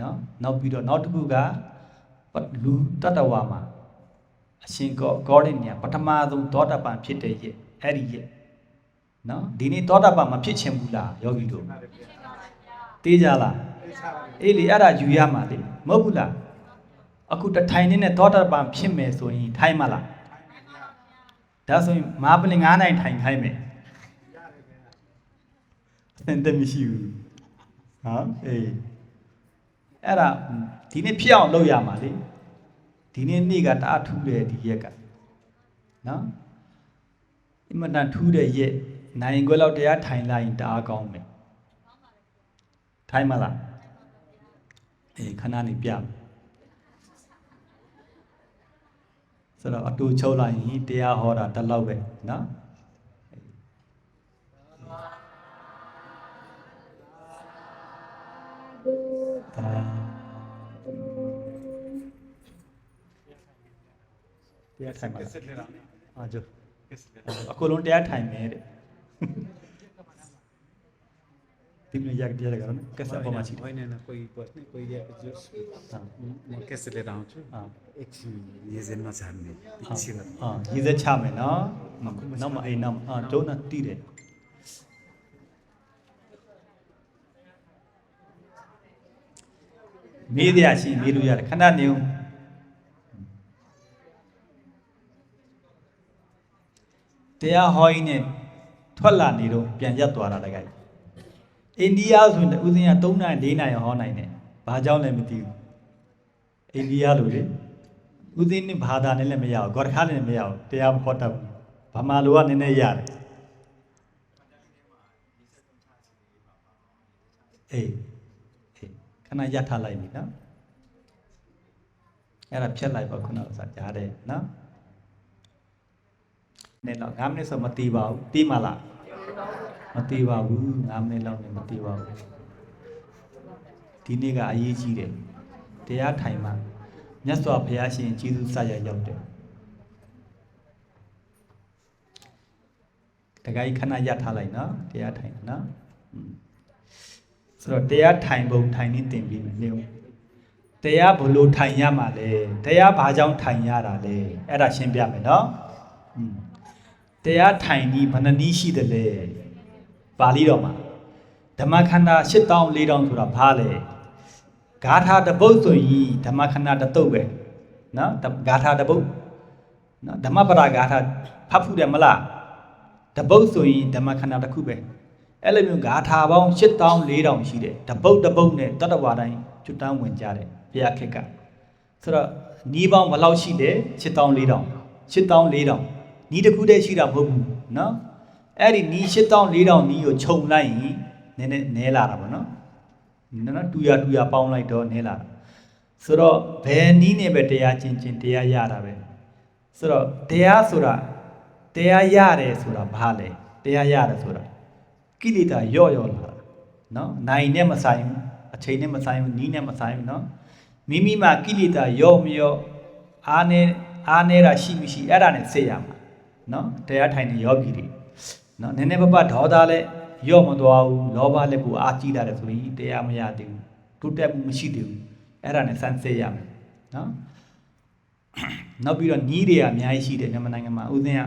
နော်နောက်ပြီးတော့နောက်တစ်ခုကလူတတ္တဝါမှာအရှင်ဂေါရင်းညာပထမဆုံးသောတာပန်ဖြစ်တဲ့ရစ်အဲ့ဒီရစ်နော်ဒီနေ့သောတာပန်မဖြစ်ချင်ဘူးလားယောဂီတို့တေးကြလားအေးလေအဲ့ဒါယူရမှာလေမဟုတ်ဘူးလားအခုတထိုင်နဲ့သောတာပန်ဖြစ်မယ်ဆိုရင်ထိုင်မလားဒါဆိုရင်မာပလင်9နိုင်ထိုင်ခိုင်းမယ်အသင်တမရှိဘူးဟမ်အေးအဲ့ဒါဒီနေ့ဖြစ်အောင်လုပ်ရမှာလေဒီနေ့ကတအားထူးတယ်ဒီရက်ကနော်အင်မတန်ထူးတဲ့ရက်နိုင်ခွဲလောက်တရားထိုင်လိုက်ရင်တအားကောင်းမယ်ထိုင်မလားအေးခဏနေပြဆိုတော့အတူချုပ်လိုက်ရင်တရားဟောတာတလောက်ပဲနော်သာ တရားထိုင်ပါ ကက်ဆက်လေးတော့ အာကျို ကက်ဆက်လေး အကုန်လုံးတရားထိုင်မယ်တဲ့ဒီနေ့ရက်တရားကတော့ကက်ဆက်ပေါ်မှာရှိတယ် ဝိုင်းနေကိုပတ်နေကိုရဲ့ဂျုစ်ကက်ဆက်လေးတော့ချူအက်ချီရေစင်မဆမ်းနေအချီလာ ရေစက်ချမယ်နော်နောက်မှအိမ်နောက်ဒုနာတိတယ်မေးရရှိမေးလို့ရတယ်ခဏနေဦးတရားဟောရင်းနဲ့ထွက်လာနေတော့ပြန်ရက်သွားတာတကယ်အိန္ဒိယဆိုရင်ဦးစင်းက3နိုင်4နိုင်ဟောနိုင်တယ်ဘာကြောင့်လဲမသိဘူးအိန္ဒိယလူတွေဦးစင်းနဲ့ဘာသာနဲ့လည်းမရဘူးဂေါ်ခါနဲ့လည်းမရဘူးတရားမဟောတတ်ဘူးဗမာလူကနည်းနည်းရတယ်အေးခဏရထားလိုက်ပြီနော်အဲ့ဒါဖြတ်လိုက်ပါခုနကစားကြားတယ်နော်နဲ့တော့9မိနစ်ဆိုမတီးပါဘူးတီးမလားမတီးပါဘူး9မိနစ်လောက်နဲ့မတီးပါဘူးဒီနေ့ကအရေးကြီးတယ်တရားထိုင်မှာမြတ်စွာဘုရားရှင်ကျေးဇူးဆက်ရရောက်တယ်တခါကြီးခဏရထားလိုက်နော်တရားထိုင်နော်ဆိုတော့တရားထိုင်ပုံထိုင်နေတင်ပြီးမယ်နေဦးတရားဘလို့ထိုင်ရမှာလဲတရားဘာကြောင့်ထိုင်ရတာလဲအဲ့ဒါရှင်းပြမယ်နော်တရားထိုင်ပြီးဘယ်နှနည်းရှိတယ်လဲပါဠိတော်မှာဓမ္မခန္ဓာ8000 4000ဆိုတာဘာလဲဂါထာတစ်ပုဒ်ဆိုရင်ဓမ္မခန္ဓာတစ်တုပ်ပဲနော်ဂါထာတစ်ပုဒ်နော်ဓမ္မပဒဂါထာဖတ်ဖူးတယ်မလားတစ်ပုဒ်ဆိုရင်ဓမ္မခန္ဓာတစ်ခုပဲအဲ့လိုမျိုးဂါထာပေါင်း8000 4000ရှိတယ်တစ်ပုဒ်တစ်ပုဒ်နဲ့တတ္တဝါတိုင်းကျွတ်တန်းဝင်ကြတယ်ဘုရားခေတ်ကဆိုတော့နီးပေါင်းဘယ်လောက်ရှိတယ်8000 4000 8000 4000နီးတစ်ခုတည်းရှိတာမဟုတ်ဘူးနော်အဲ့ဒီနီး8000 4000နီးကိုခြုံလိုက်ရင်နည်းနည်းနဲလာတာပေါ့နော်တူရပေါင်းလိုက်တော့နဲလာတာဆိုတော့ဘယ်နီးနဲ့ပဲတရားချင်းတရားရတာပဲဆိုတော့တရားဆိုတာတရားရတယ်ဆိုတာဘာလဲတရားရတယ်ဆိုတာကိလေသာရော့လာတာနော်နိုင်နဲ့မဆိုင်ဘူးအချိန်နဲ့မဆိုင်ဘူးနီးနဲ့မဆိုင်ဘူးနော်မိမိမှာကိလေသာရော့မရော့အားနေတာရှိမရှိအဲ့ဒါနဲ့ဆက်ရမှာနော်တရားထိုင်နေယောဂီတွေနော်နည်းနည်းပဒေါသလည်းရော့မသွားဘူးလောဘလည်းကိုအားကြီးလာတယ်ဆိုရင်တရားမရသေးဘူးတိုးတက်မှုမရှိသေးဘူးအဲ့ဒါနဲ့စမ်းစစ်ရမယ်နော်နောက်ပြီးတော့နီးတွေအများကြီးရှိတယ်မြန်မာနိုင်ငံမှာဥစဉ်က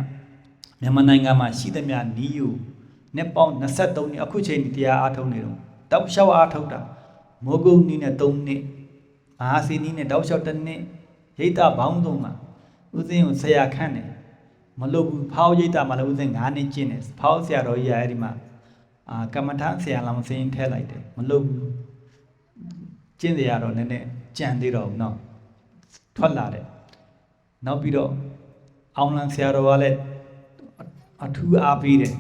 မြန်မာနိုင်ငံမှာရှိသမျှနီးယူနဲ့ပေါင်း23နှစ်အခုချိန်တရားအားထုတ်နေတော့တောက်လျှောက်အားထုတ်တာမိုးကုတ်နီးနဲ့3နှစ်မဟာစီနီးနဲ့တောက်လျှောက်1နှစ်ရိတ်တာဘောင်းဆုံးမှာဥစဉ်ကိုဆရာခန့်တယ်မလုပ်ဘူးဖောက်ရိတ်တာမှာလည်းဥစဉ်9နှစ်ကျင့်တယ်ဖောက်ဆရာတော်ကြီးအဲ့ဒီမှာကမ္မထဆရာလောင်စင်းထည့်လိုက်တယ်မလုပ်ဘူးကျင့်တယ်ရတော့နည်းနည်းကြံသေးတော့ဘူးနော်ထွက်လာတယ်နောက်ပြီးတော့အောင်လန်ဆရာတော်ကလည်းအထူးအားပေးတယ်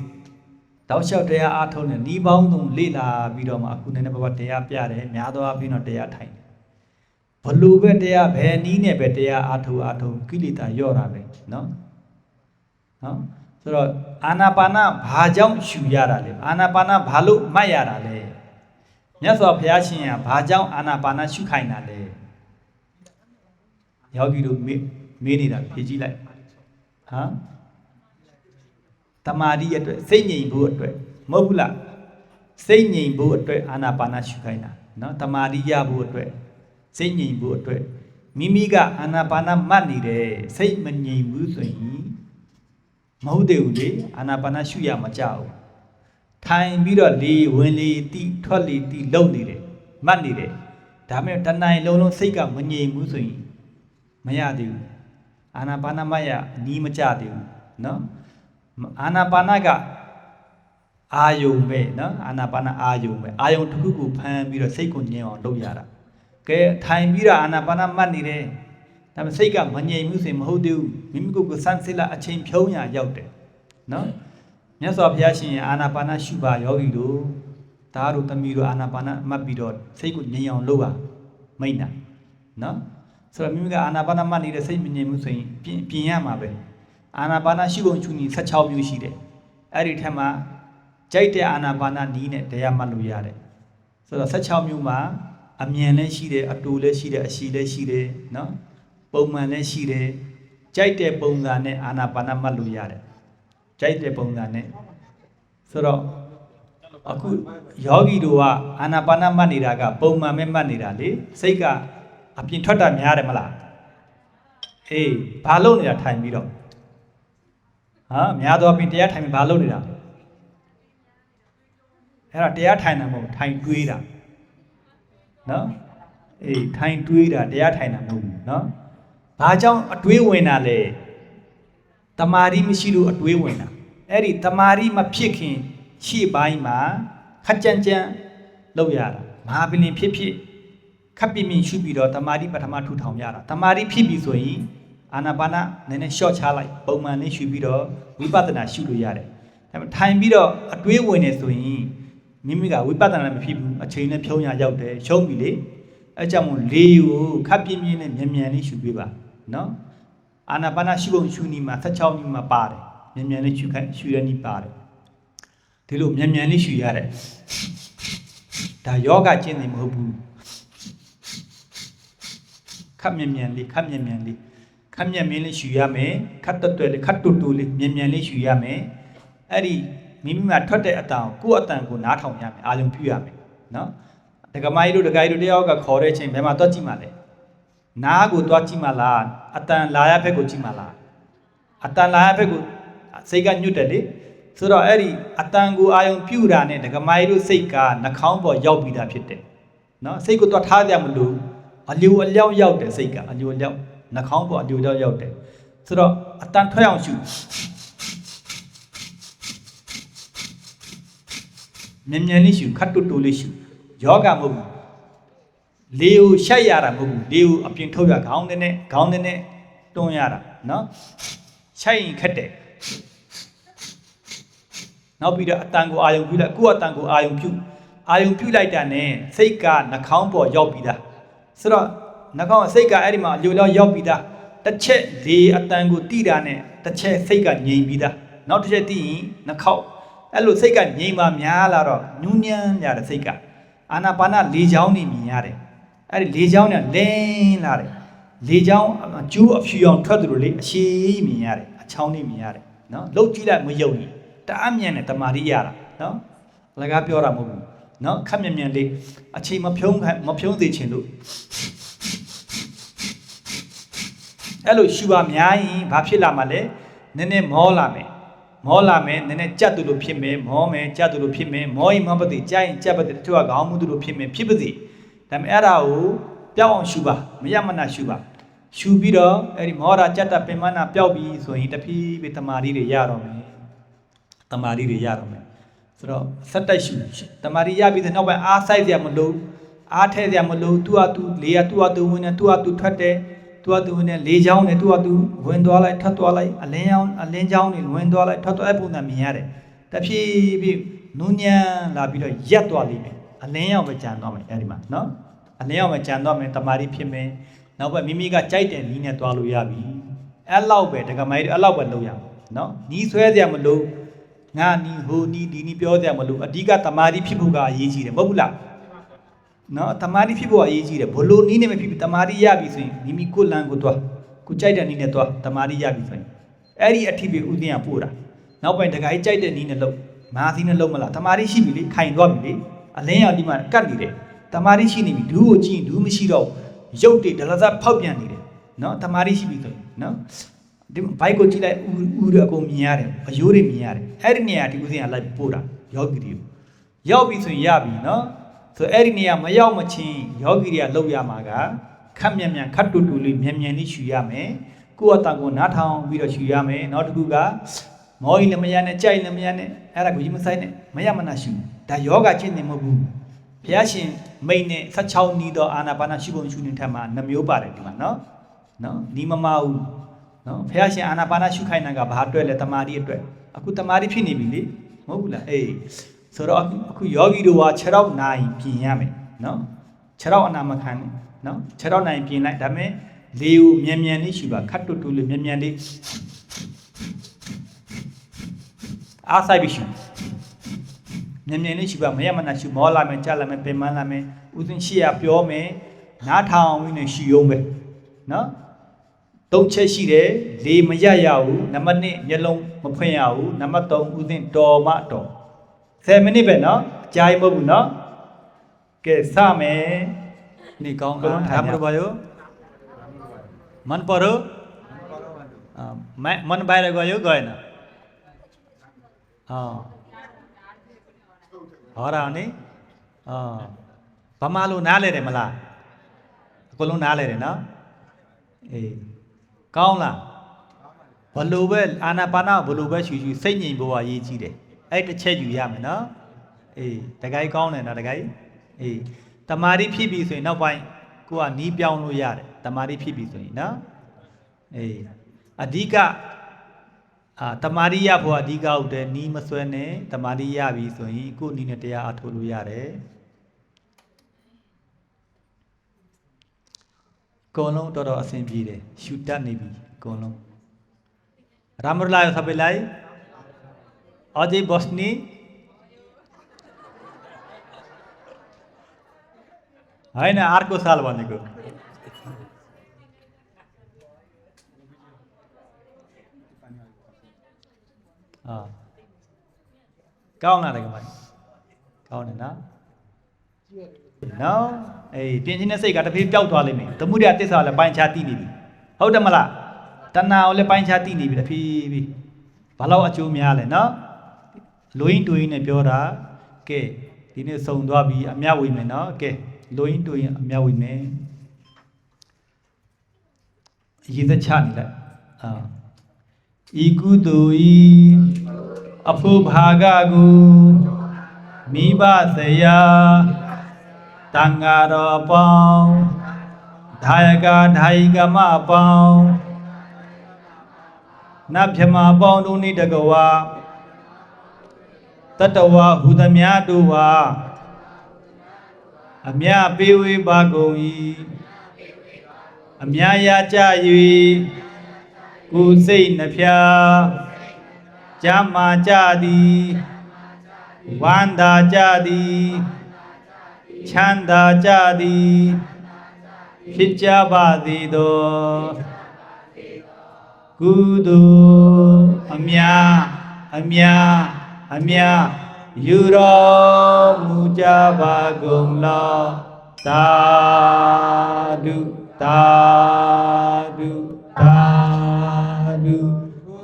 တောက်လျှောက်တရားအားထုတ်နေဤပေါင်းစုံလေ့လာပြီးတော့မှအခုနည်းနည်းပါးပါးတရားပြတယ်များသောအားဖြင့်တော့တရားထိုင်တယ်ဘလို့ပဲတရားဘယ်နည်းနဲ့ပဲတရားအားထုတ်ကိလေသာရော့တာပဲနော်ဆိုတော့အာနာပါနဘာကြောင့်ရှူရတာလဲအာနာပါနဘာလို့မှတ်ရတာလဲမြတ်စွာဘုရားရှင်ကဘာကြောင့်အာနာပါနရှုခိုင်းတာလဲယောဂီတို့မေးနေတာဖြေကြည့်လိုက်တမာတိအတွက်စိတ်ငြိမ်ဖို့အတွက်မဟုတ်ဘူးလားစိတ်ငြိမ်ဖို့အတွက်အာနာပါနရှုခိုင်းတာနော်တမာတိရဖို့အတွက်စိတ်ငြိမ်ဖို့အတွက်မိမိကအာနာပါနမှတ်နေတယ်စိတ်မငြိမ်ဘူးဆိုရင်မဟုတ်သေးဘူးလေအာနာပါနရှုရမကြောက်ထိုင်ပြီးတော့လေဝင်လေတိထွက်လေတိလုံနေတယ်မှတ်နေတယ်ဒါပေမဲ့တဏှာလုံးစိတ်ကမငြိမ်ဘူးဆိုရင်မရသေးဘူးအာနာပါနမှတ်ရနီးမကြသေးဘူးနော်အာနာပါနကအာယုံပဲနော်အာနာပါနအာယုံပဲအာယုံတစ်ခုကိုဖမ်းပြီးတော့စိတ်ကိုငြိမ်အောင်လုပ်ရတာကဲထိုင်ပြီးတော့အာနာပါနမှတ်နေတယ်ဒါပေမဲ့စိတ်ကမငြိမ်ဘူးဆိုရင်မဟုတ်သေးဘူးမိမိကိုယ်ကိုစမ်းစစ်လိုက်အချိန်ဖြုံးရရောက်တယ်နော်မြတ်စွာဘုရားရှင်အာနာပါနရှုပါယောဂီတို့ဒါတို့သမီးတို့အာနာပါနမှတ်ပြီးတော့စိတ်ကိုငြိမ်အောင်လုပ်ပါမိတ်နာနော်ဆိုတော့မိမိကအာနာပါနမှတ်နေတဲ့စိတ်မငြိမ်ဘူးဆိုရင်ပြင်ရမှာပဲအာနာပါနရှုပုံရှုနည်း16မျိုးရှိတယ်အဲ့ဒီထက်မှာကြိုက်တဲ့အာနာပါနနည်းနဲ့တရားမှတ်လို့ရတယ်ဆိုတော့16မျိုးမှာအမြန်လည်းရှိတယ်အတူလည်းရှိတယ်အရှိလည်းရှိတယ်နော်ပုံမှန်လည်းရှိတယ် ကြိုက်တဲ့ပုံစံနဲ့အာနာပါနမှတ်လို့ရတယ်ကြိုက်တဲ့ပုံစံနဲ့ဆိုတော့အခုယောဂီတို့ကအာနာပါနမှတ်နေတာကပုံမှန်ပဲမှတ်နေတာလေစိတ်ကအပြင်ထွက်တာများတယ်မလားအေးဘာလုပ်နေတာထိုင်ပြီးတော့ဟာများသောအပြင်တရားထိုင်ပြီးဘာလုပ်နေတာအဲ့ဒါတရားထိုင်တာမဟုတ်ထိုင်တွေးတာနော်အေးထိုင်တွေးတာတရားထိုင်တာမဟုတ်ဘူးနော်ဘာကြောင့်အတွေးဝင်တာလဲတမာရီမရှိလို့အတွေးဝင်တာအဲ့ဒီတမာရီမဖြစ်ခင်ရှေ့ပိုင်းမှာခက်ကြမ်းကြမ်းလုပ်ရတာမဟာပလင်ဖြစ်ခပ်ပြင်းပြင်းရှုပြီးတော့တမာရီပထမထူထောင်ရတာတမာရီဖြစ်ပြီဆိုရင်အာနာပါနနည်းနည်းရှော့ချလိုက်ပုံမှန်လေးရှုပြီးတော့ဝိပဿနာရှုလို့ရတယ်ဒါပေမဲ့ထိုင်ပြီးတော့အတွေးဝင်နေဆိုရင်မိမိကဝိပဿနာမဖြစ်ဘူးအချိန်နဲ့ဖြုံးရရောက်တယ်ရှုံးပြီလေအဲကြောင့်မို့လေးကိုခပ်ပြင်းပြင်းနဲ့မြန်မြန်လေးရှုပေးပါနော်အာနာပါနရှုပုံရှုနည်းမှာ16နည်းမှာပါတယ်မြန်မြန်လေးရှုရနည်းပါတယ်ဒီလိုမြန်မြန်လေးရှုရတယ်ဒါယောဂကျင့်နေမဟုတ်ဘူးခပ်မြန်မြန်လေးခပ်မြန်မြန်လေးခပ်မြန်မြန်လေးရှုရမယ်ခပ်တွတ်လေးခပ်တူတူလေးမြန်မြန်လေးရှုရမယ်အဲ့ဒီမိမိမှာထွက်တဲ့အတန်ကိုယ့်အတန်ကိုနားထောင်ရမယ်အာရုံပြုရမယ်နော်ဒကမကြီးတို့ဒကာကြီးတို့တယောက်ကခေါ်တဲ့အချိန်ဘယ်မှာတွက်ကြည့်မှလဲနားကိုတွက်ကြည့်မှလားအတန်လာရဘက်ကိုကြည့်မှလားအတန်လာရဘက်ကိုစိတ်ကညွတ်တယ်လေဆိုတော့အဲ့ဒီအတန်ကိုအာရုံပြုတာနဲ့ဒကမကြီးတို့စိတ်ကနှာခေါင်းပေါ်ရောက်ပြီးသားဖြစ်တယ်နော်စိတ်ကိုတွက်ထားကြမလို့အလျူအလျောက်ရောက်တယ်စိတ်ကအလျူအလျောက်နှာခေါင်းပေါ်အလျူအလျောက်ရောက်တယ်ဆိုတော့အတန်ထွက်အောင်ရှုမြန်မြန်လေးရှုခတ်တူတူလေးရှုယောဂမဟုတ်ဘူးလေကိုရှက်ရတာမဟုတ်ဘူးလေကိုအပြင်ထုတ်ရခေါင်းနဲ့တွန်းရတာနော်ရှက်ရင်ခက်တယ်နောက်ပြီးတော့အတန်ကိုအာယုံပြုလိုက်ကိုယ့်အတန်ကိုအာယုံပြုလိုက်တာနဲ့စိတ်ကနှာခေါင်းပေါ်ရောက်ပြီးသားဆိုတော့နှာခေါင်းစိတ်ကအဲ့ဒီမှာအလိုလောက်ရောက်ပြီးသားတစ်ချက်လေအတန်ကိုတိတာနဲ့တစ်ချက်စိတ်ကငြိမ်ပြီးသားနောက်တစ်ချက်တိရင်နှာခေါင်းအဲ့လိုစိတ်ကငြိမ်မှများလာတော့ညှူးညမ်းကြတဲ့စိတ်ကအာနာပါနလေချောင်းနေမြင်ရတယ်အဲ့ဒီလေချောင်းနဲ့လင်းလာတယ်လေချောင်းကျူးအဖြူအောင်ထွက်သူတို့လေအရှိကြီးမြင်ရတယ်အချောင်းနေမြင်ရတယ်နော်လှုပ်ကြည့်လိုက်မယုံရင်တအားမြန်တဲ့တမာရီရတာနော်အလကားပြောတာမဟုတ်ဘူးနော်ခက်မြန်မြန်လေးအချိန်မဖြုံးသေးချင်လို့အဲ့လိုရှူပါများရင်ဘာဖြစ်လာမှာလဲနည်းနည်းမောလာမယ်နည်းနည်းကြက်သူလို့ဖြစ်မယ်မောမယ်ကြက်သူလို့ဖြစ်မယ်မောရင်မောပါသေးကြိုက်ရင်ကြက်ပါသေးတချို့ကခေါင်းမှုသူလို့ဖြစ်မယ်ဖြစ်ပါသေးဒါပေမဲ့အဲ့ဒါကိုပျောက်အောင်ရှူပါမရမနာရှူပါရှူပြီးတော့အဲ့ဒီမောတာကြက်တာပင်မနာပျောက်ပြီးဆိုရင်တဖြည်းဖြည်းတမာရီတွေရတော့မယ်ဆိုတော့ဆက်တိုက်ရှူတမာရီရပြီးတဲ့နောက်ပိုင်းအားဆိုင်စရာမလိုအားထဲစရာမလိုသူ့ဟာသူလေကသူ့ဟာသူဝင်နေသူ့ဟာသူထွက်တယ်သူ့ဟာသူဝင်နေလေချောင်းနေသူ့ဟာသူဝင်သွားလိုက်ထွက်သွားလိုက်အလင်းချောင်းနေဝင်သွားလိုက်ထွက်သွားအဲ့ပုံစံမြင်ရတယ်တဖြည်းဖြည်းနူးညံ့လာပြီးတော့ရက်သွားလိမ့်မယ်အလင်းရောက်ပဲကြံသွားမယ်အဲ့ဒီမှာနော်အလင်းရောက်ပဲကြံသွားမယ်တမာရီဖြစ်မယ်နောက်ပဲမိမိကကြိုက်တဲ့နီးနဲ့သွားလို့ရပြီအဲ့လောက်ပဲဒကမိုင်းအဲ့လောက်ပဲလုပ်ရအောင်နော်နီးဆွဲစရာမလိုငါနီးဟိုနီးဒီနီးပြောစရာမလိုအဓိကတမာရီဖြစ်ဖို့ကအရေးကြီးတယ်မဟုတ်ဘူးလားနော်တမာရီဖြစ်ဖို့ကအရေးကြီးတယ်ဘလို့နီးနေမဖြစ်ဘူးတမာရီရပြီဆိုရင်မိမိကိုလန်ကိုသွားကိုကြိုက်တဲ့နီးနဲ့သွားတမာရီရပြီဆိုရင်အဲ့ဒီအထိပဲဥစဉ်ကပို့တာနောက်ပိုင်းဒကာကြီးကြိုက်တဲ့နီးနဲ့လုပ်မာသီးနဲ့လုပ်မလားတမာရီရှိပြီလေခိုင်သွားပြီလေအလင်းရောက်ဒီမှာကတ်နေတယ်တမာရီရှိနေပြီဒူးကိုကြည့်ဒူးမရှိတော့ရုပ်တွေဒလဇတ်ဖောက်ပြန်နေတယ်နော်တမာရီရှိပြီဆိုရင်နော်ဒီဘိုက်ကိုကြည့်လိုက်ဦးရအကုန်မြင်ရတယ်အယိုးတွေမြင်ရတယ်အဲ့ဒီနေရာဒီဥစဉ်ကလိုက်ပို့တာယောဂီတွေကိုရောက်ပြီဆိုရင်ရပြီနော်ဆိုအဲ့ဒီနေရာမရောက်မချင်းယောဂီတွေကလှုပ်ရမှာကခက်မြန်မြန်ခတ်တူတူလေးမြန်မြန်လေးရှူရမယ်ကိုယ့်အတန်ကိုနားထောင်ပြီးတော့ရှူရမယ်နောက်တစ်ခုကမောရင်လည်းမရနဲ့ကြိုက်လည်းမရနဲ့အဲ့ဒါကိုကြီးမဆိုင်နဲ့မရမနာရှူဒါယောဂကျင့်နေမဟုတ်ဘူးဘုရားရှင်မိတ်နဲ့16နီးတော့အာနာပါနရှုပုံရှုနေထက်မှာ2မျိုးပါတယ်ဒီမှာနော်နီးမမဘူးနော်ဘုရားရှင်အာနာပါနရှုခိုင်းတာကဘာအတွက်လဲတမာရီအတွက်အခုတမာရီဖြစ်နေပြီလေမဟုတ်ဘူးလားအေးဆိုတော့အခုယောဂီတို့က6ရောက်နိုင်ပြင်ရမယ်နော်6ရောက်အနာမခံနဲ့နော်6ရောက်နိုင်ပြင်လိုက်ဒါပေမဲ့လေကိုမြန်မြန်လေးရှုပါခတ်တူတူလေးမြန်မြန်လေးအားဆိုင်ပြီးရှုမြန်မြန်လေးရှုပါမရမနာရှုမောလာမယ်ကြားလာမယ်ပင်မလာမယ်ဥစဉ်ရှိရပြောမယ်နားထောင်ပြီးနေရှုရုံးပဲနော် 3ချက်ရှိတယ်လေမရရဘူးနံပါတ်2မျက်လုံးမဖွင့်ရဘူးနံပါတ်3ဥစဉ်တော်မတော်10မိနစ်ပဲเนาะအကြာကြီးမဟုတ်ဘူးเนาะကဲစမယ်နေကောင်းအားရမလို့ပါယောမန်ပရောमन बाहिर गयो गएन हराउने पमालु नाले रे मला कोलु नाले रे न ए काउला बलुबे आनापाना बलुबे छुछु စိတ်ငြိမ်ဖို့အရေးကြီးတယ်အဲ့တစ်ချက်ယူရမယ်နော်အေးတကိုင်းကောင်းတယ်နော်တကိုင်းအေးတမာရီဖြစ်ပြီဆိုရင်နောက်ပိုင်းကိုကနီးပြောင်းလို့ရတယ်တမာရီဖြစ်ပြီဆိုရင်နော်အေးအဓိကတမာရီရဖို့အဓိကဟုတ်တယ်နီးမဆွဲနဲ့တမာရီရပြီဆိုရင်ကိုနီးနဲ့တရားအထုတ်လို့ရတယ်ကိုလုံးတော်တော်အဆင်ပြေတယ်ရှူတတ်နေပြီကိုလုံးရာမလာဆပ်လိုက်အဂျီဘော့စနီဟိုင်းနာအာကိုဆာလဘာနီကိုကောင်းလာတယ်ကမကောင်းတယ်နော်နော်အေးပြင်းချင်းတဲ့စိတ်ကတဖြည်းပျောက်သွားလိမ့်မယ်သမုဒယတစ္ဆာလည်းပိုင်းခြားသိနေပြီဟုတ်တယ်မလားတဏှာကိုလည်းပိုင်းခြားသိနေပြီတဖြည်းဖြည်းဘာလို့အကျိုးများလဲနော်လိုရင်းတူရင်းနဲ့ပြောတာကဲဒီနေ့စုံသွားပြီအမြဝေမယ်နော်ကဲလိုရင်းတူရင်းအမြဝေမယ်ရည်သက်ချနေလိုက်ဤကုသိုလ်ဤအဖို့ဘာဂကိုမိဘဆရာတန်ဃာတော်ပေါင်းဒါယကဒါယိကမပေါင်းနတ်မြမပေါင်းတို့နိတကဝါတတဝါဟူသမျှတို့ဝါအမြပေးဝေပါကုန်၏အမြရကြ၍ကိုယ်စိတ်နှဖျားကြမာကြသည်ဝန္တာကြသည်ချမ်းသာကြသည်ဖြစ်ကြပါသည်သောကုသိုလ်အမြအမြအမြယူတော်မူကြပါကုန်လောသာဓုသာဓုသာဓု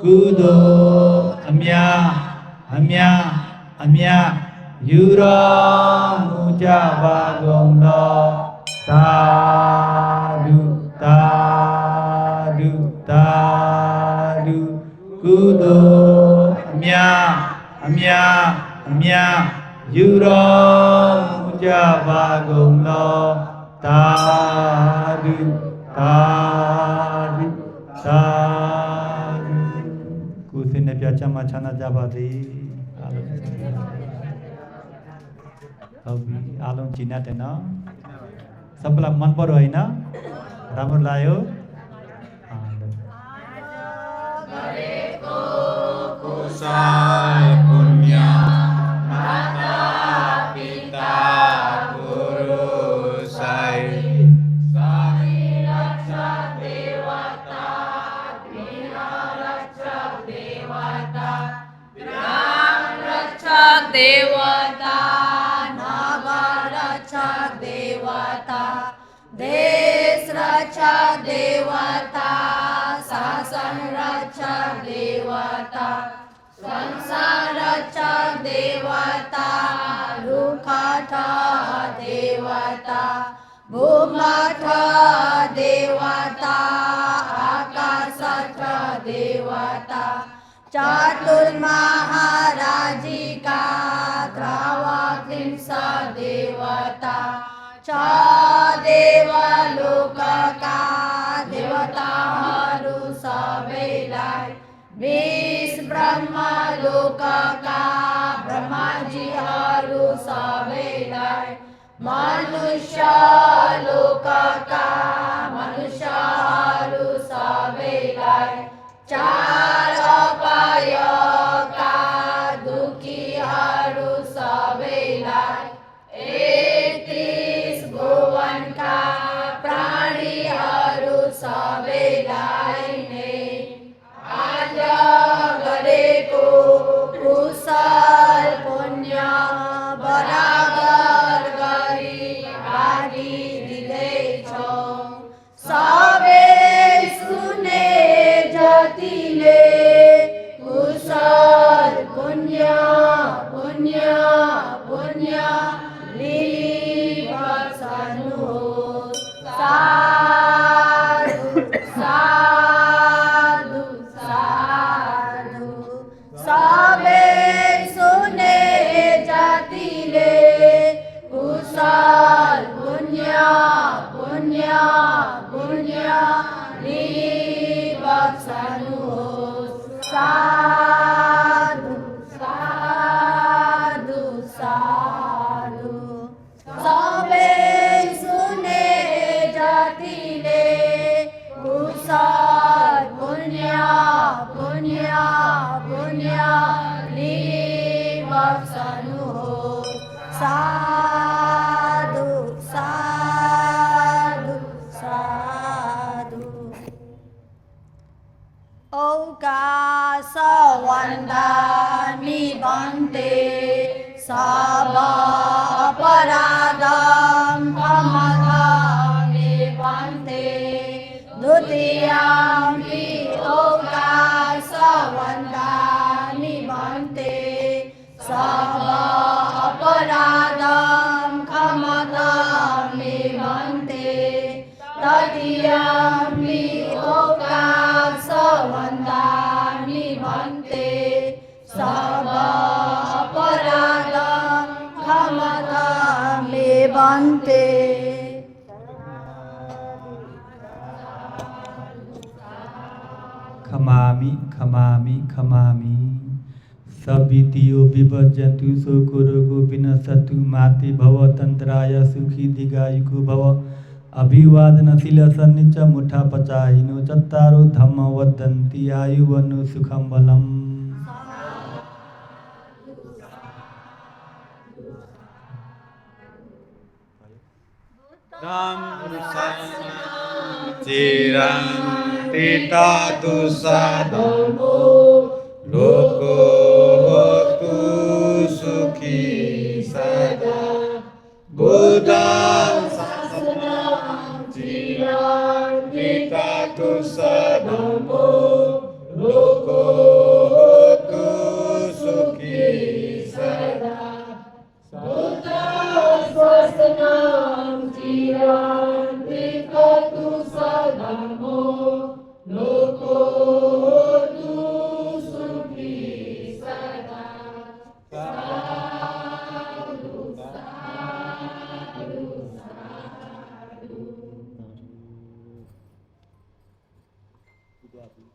ကုသိုလ်အမြအမြအမြယူတော်မူကြပါကုန်လောသာဓုသာဓုသာဓုကုသိုလ်အမြအမြအမြယူတော်မူကြပါကုန်လောသာဓုသာဓုသာဓုကိုယ်စိတ်နဲ့ပြချမ်းသာချမ်းသာကြပါစေအားလုံးဟုတ်ပြီအားလုံးကြည်နတ်တယ်နော်စပလမန်ပရိုင်နာရာမလာယောအားလုံးဂရေကိုကုသာပုညမာတာပိတာဂုရုဆိုင်သာရိရချဒေဝတာဝိဟာရချဒေဝတာဗြဟ္မရချဒေဝတာနာဂရချဒေဝတာဒေစရချဒေဝတာသာသနရချဒေဝတာသံသာရချဒေဝတာလူခထာဒေဝတာဘုမထာဒေဝတာအာကာသထဒေဝတာจตุรมหาราจิกาทราวาติมสเดวตาชาเดวโลกกาเดวตาหารุสเวไลวิสบรหมโลกกาบรหมจิหารุสเวไลมนุษยโลกกามนุษยหารุสเวไลจารปายกาดุขีหารุสเวไลเอติสบุวันกาปราณีหารุสเวไล Sanu Sadhu Sadhu Sadhu Oka Sawanda Mi Bante Sabha Paradam Kamata Mi Bante Dutiyam Pi Oka Sawanda Mi Bante Sabha Paradam Kamata Mi Bante Tatiyam Pi Oka Sawanda Mi Bante Sabha Paradam Kamata Mi Bante Kamami Kamami Kamami Sabitiyo Vibhajantu Sokorogo Vinasatu Mati Bhava Tantraya Sukhi Digayuku Bhava Abhivadana Sila Sannicha Mutha Pachayino Chattaro Dhamma Vadanti Ayuvanu Sukham Balam Jiran Tita Tusadamo Loko Hotu Sukhi Sada Buddha Sasanam Jiran Tita Tusadamo Loko Hotu Sukhi Sada Buddha Sasanam Jiran Tita Tusadamo Loko Hotu Sukhi Sada Sadhu Sadhu Sadhu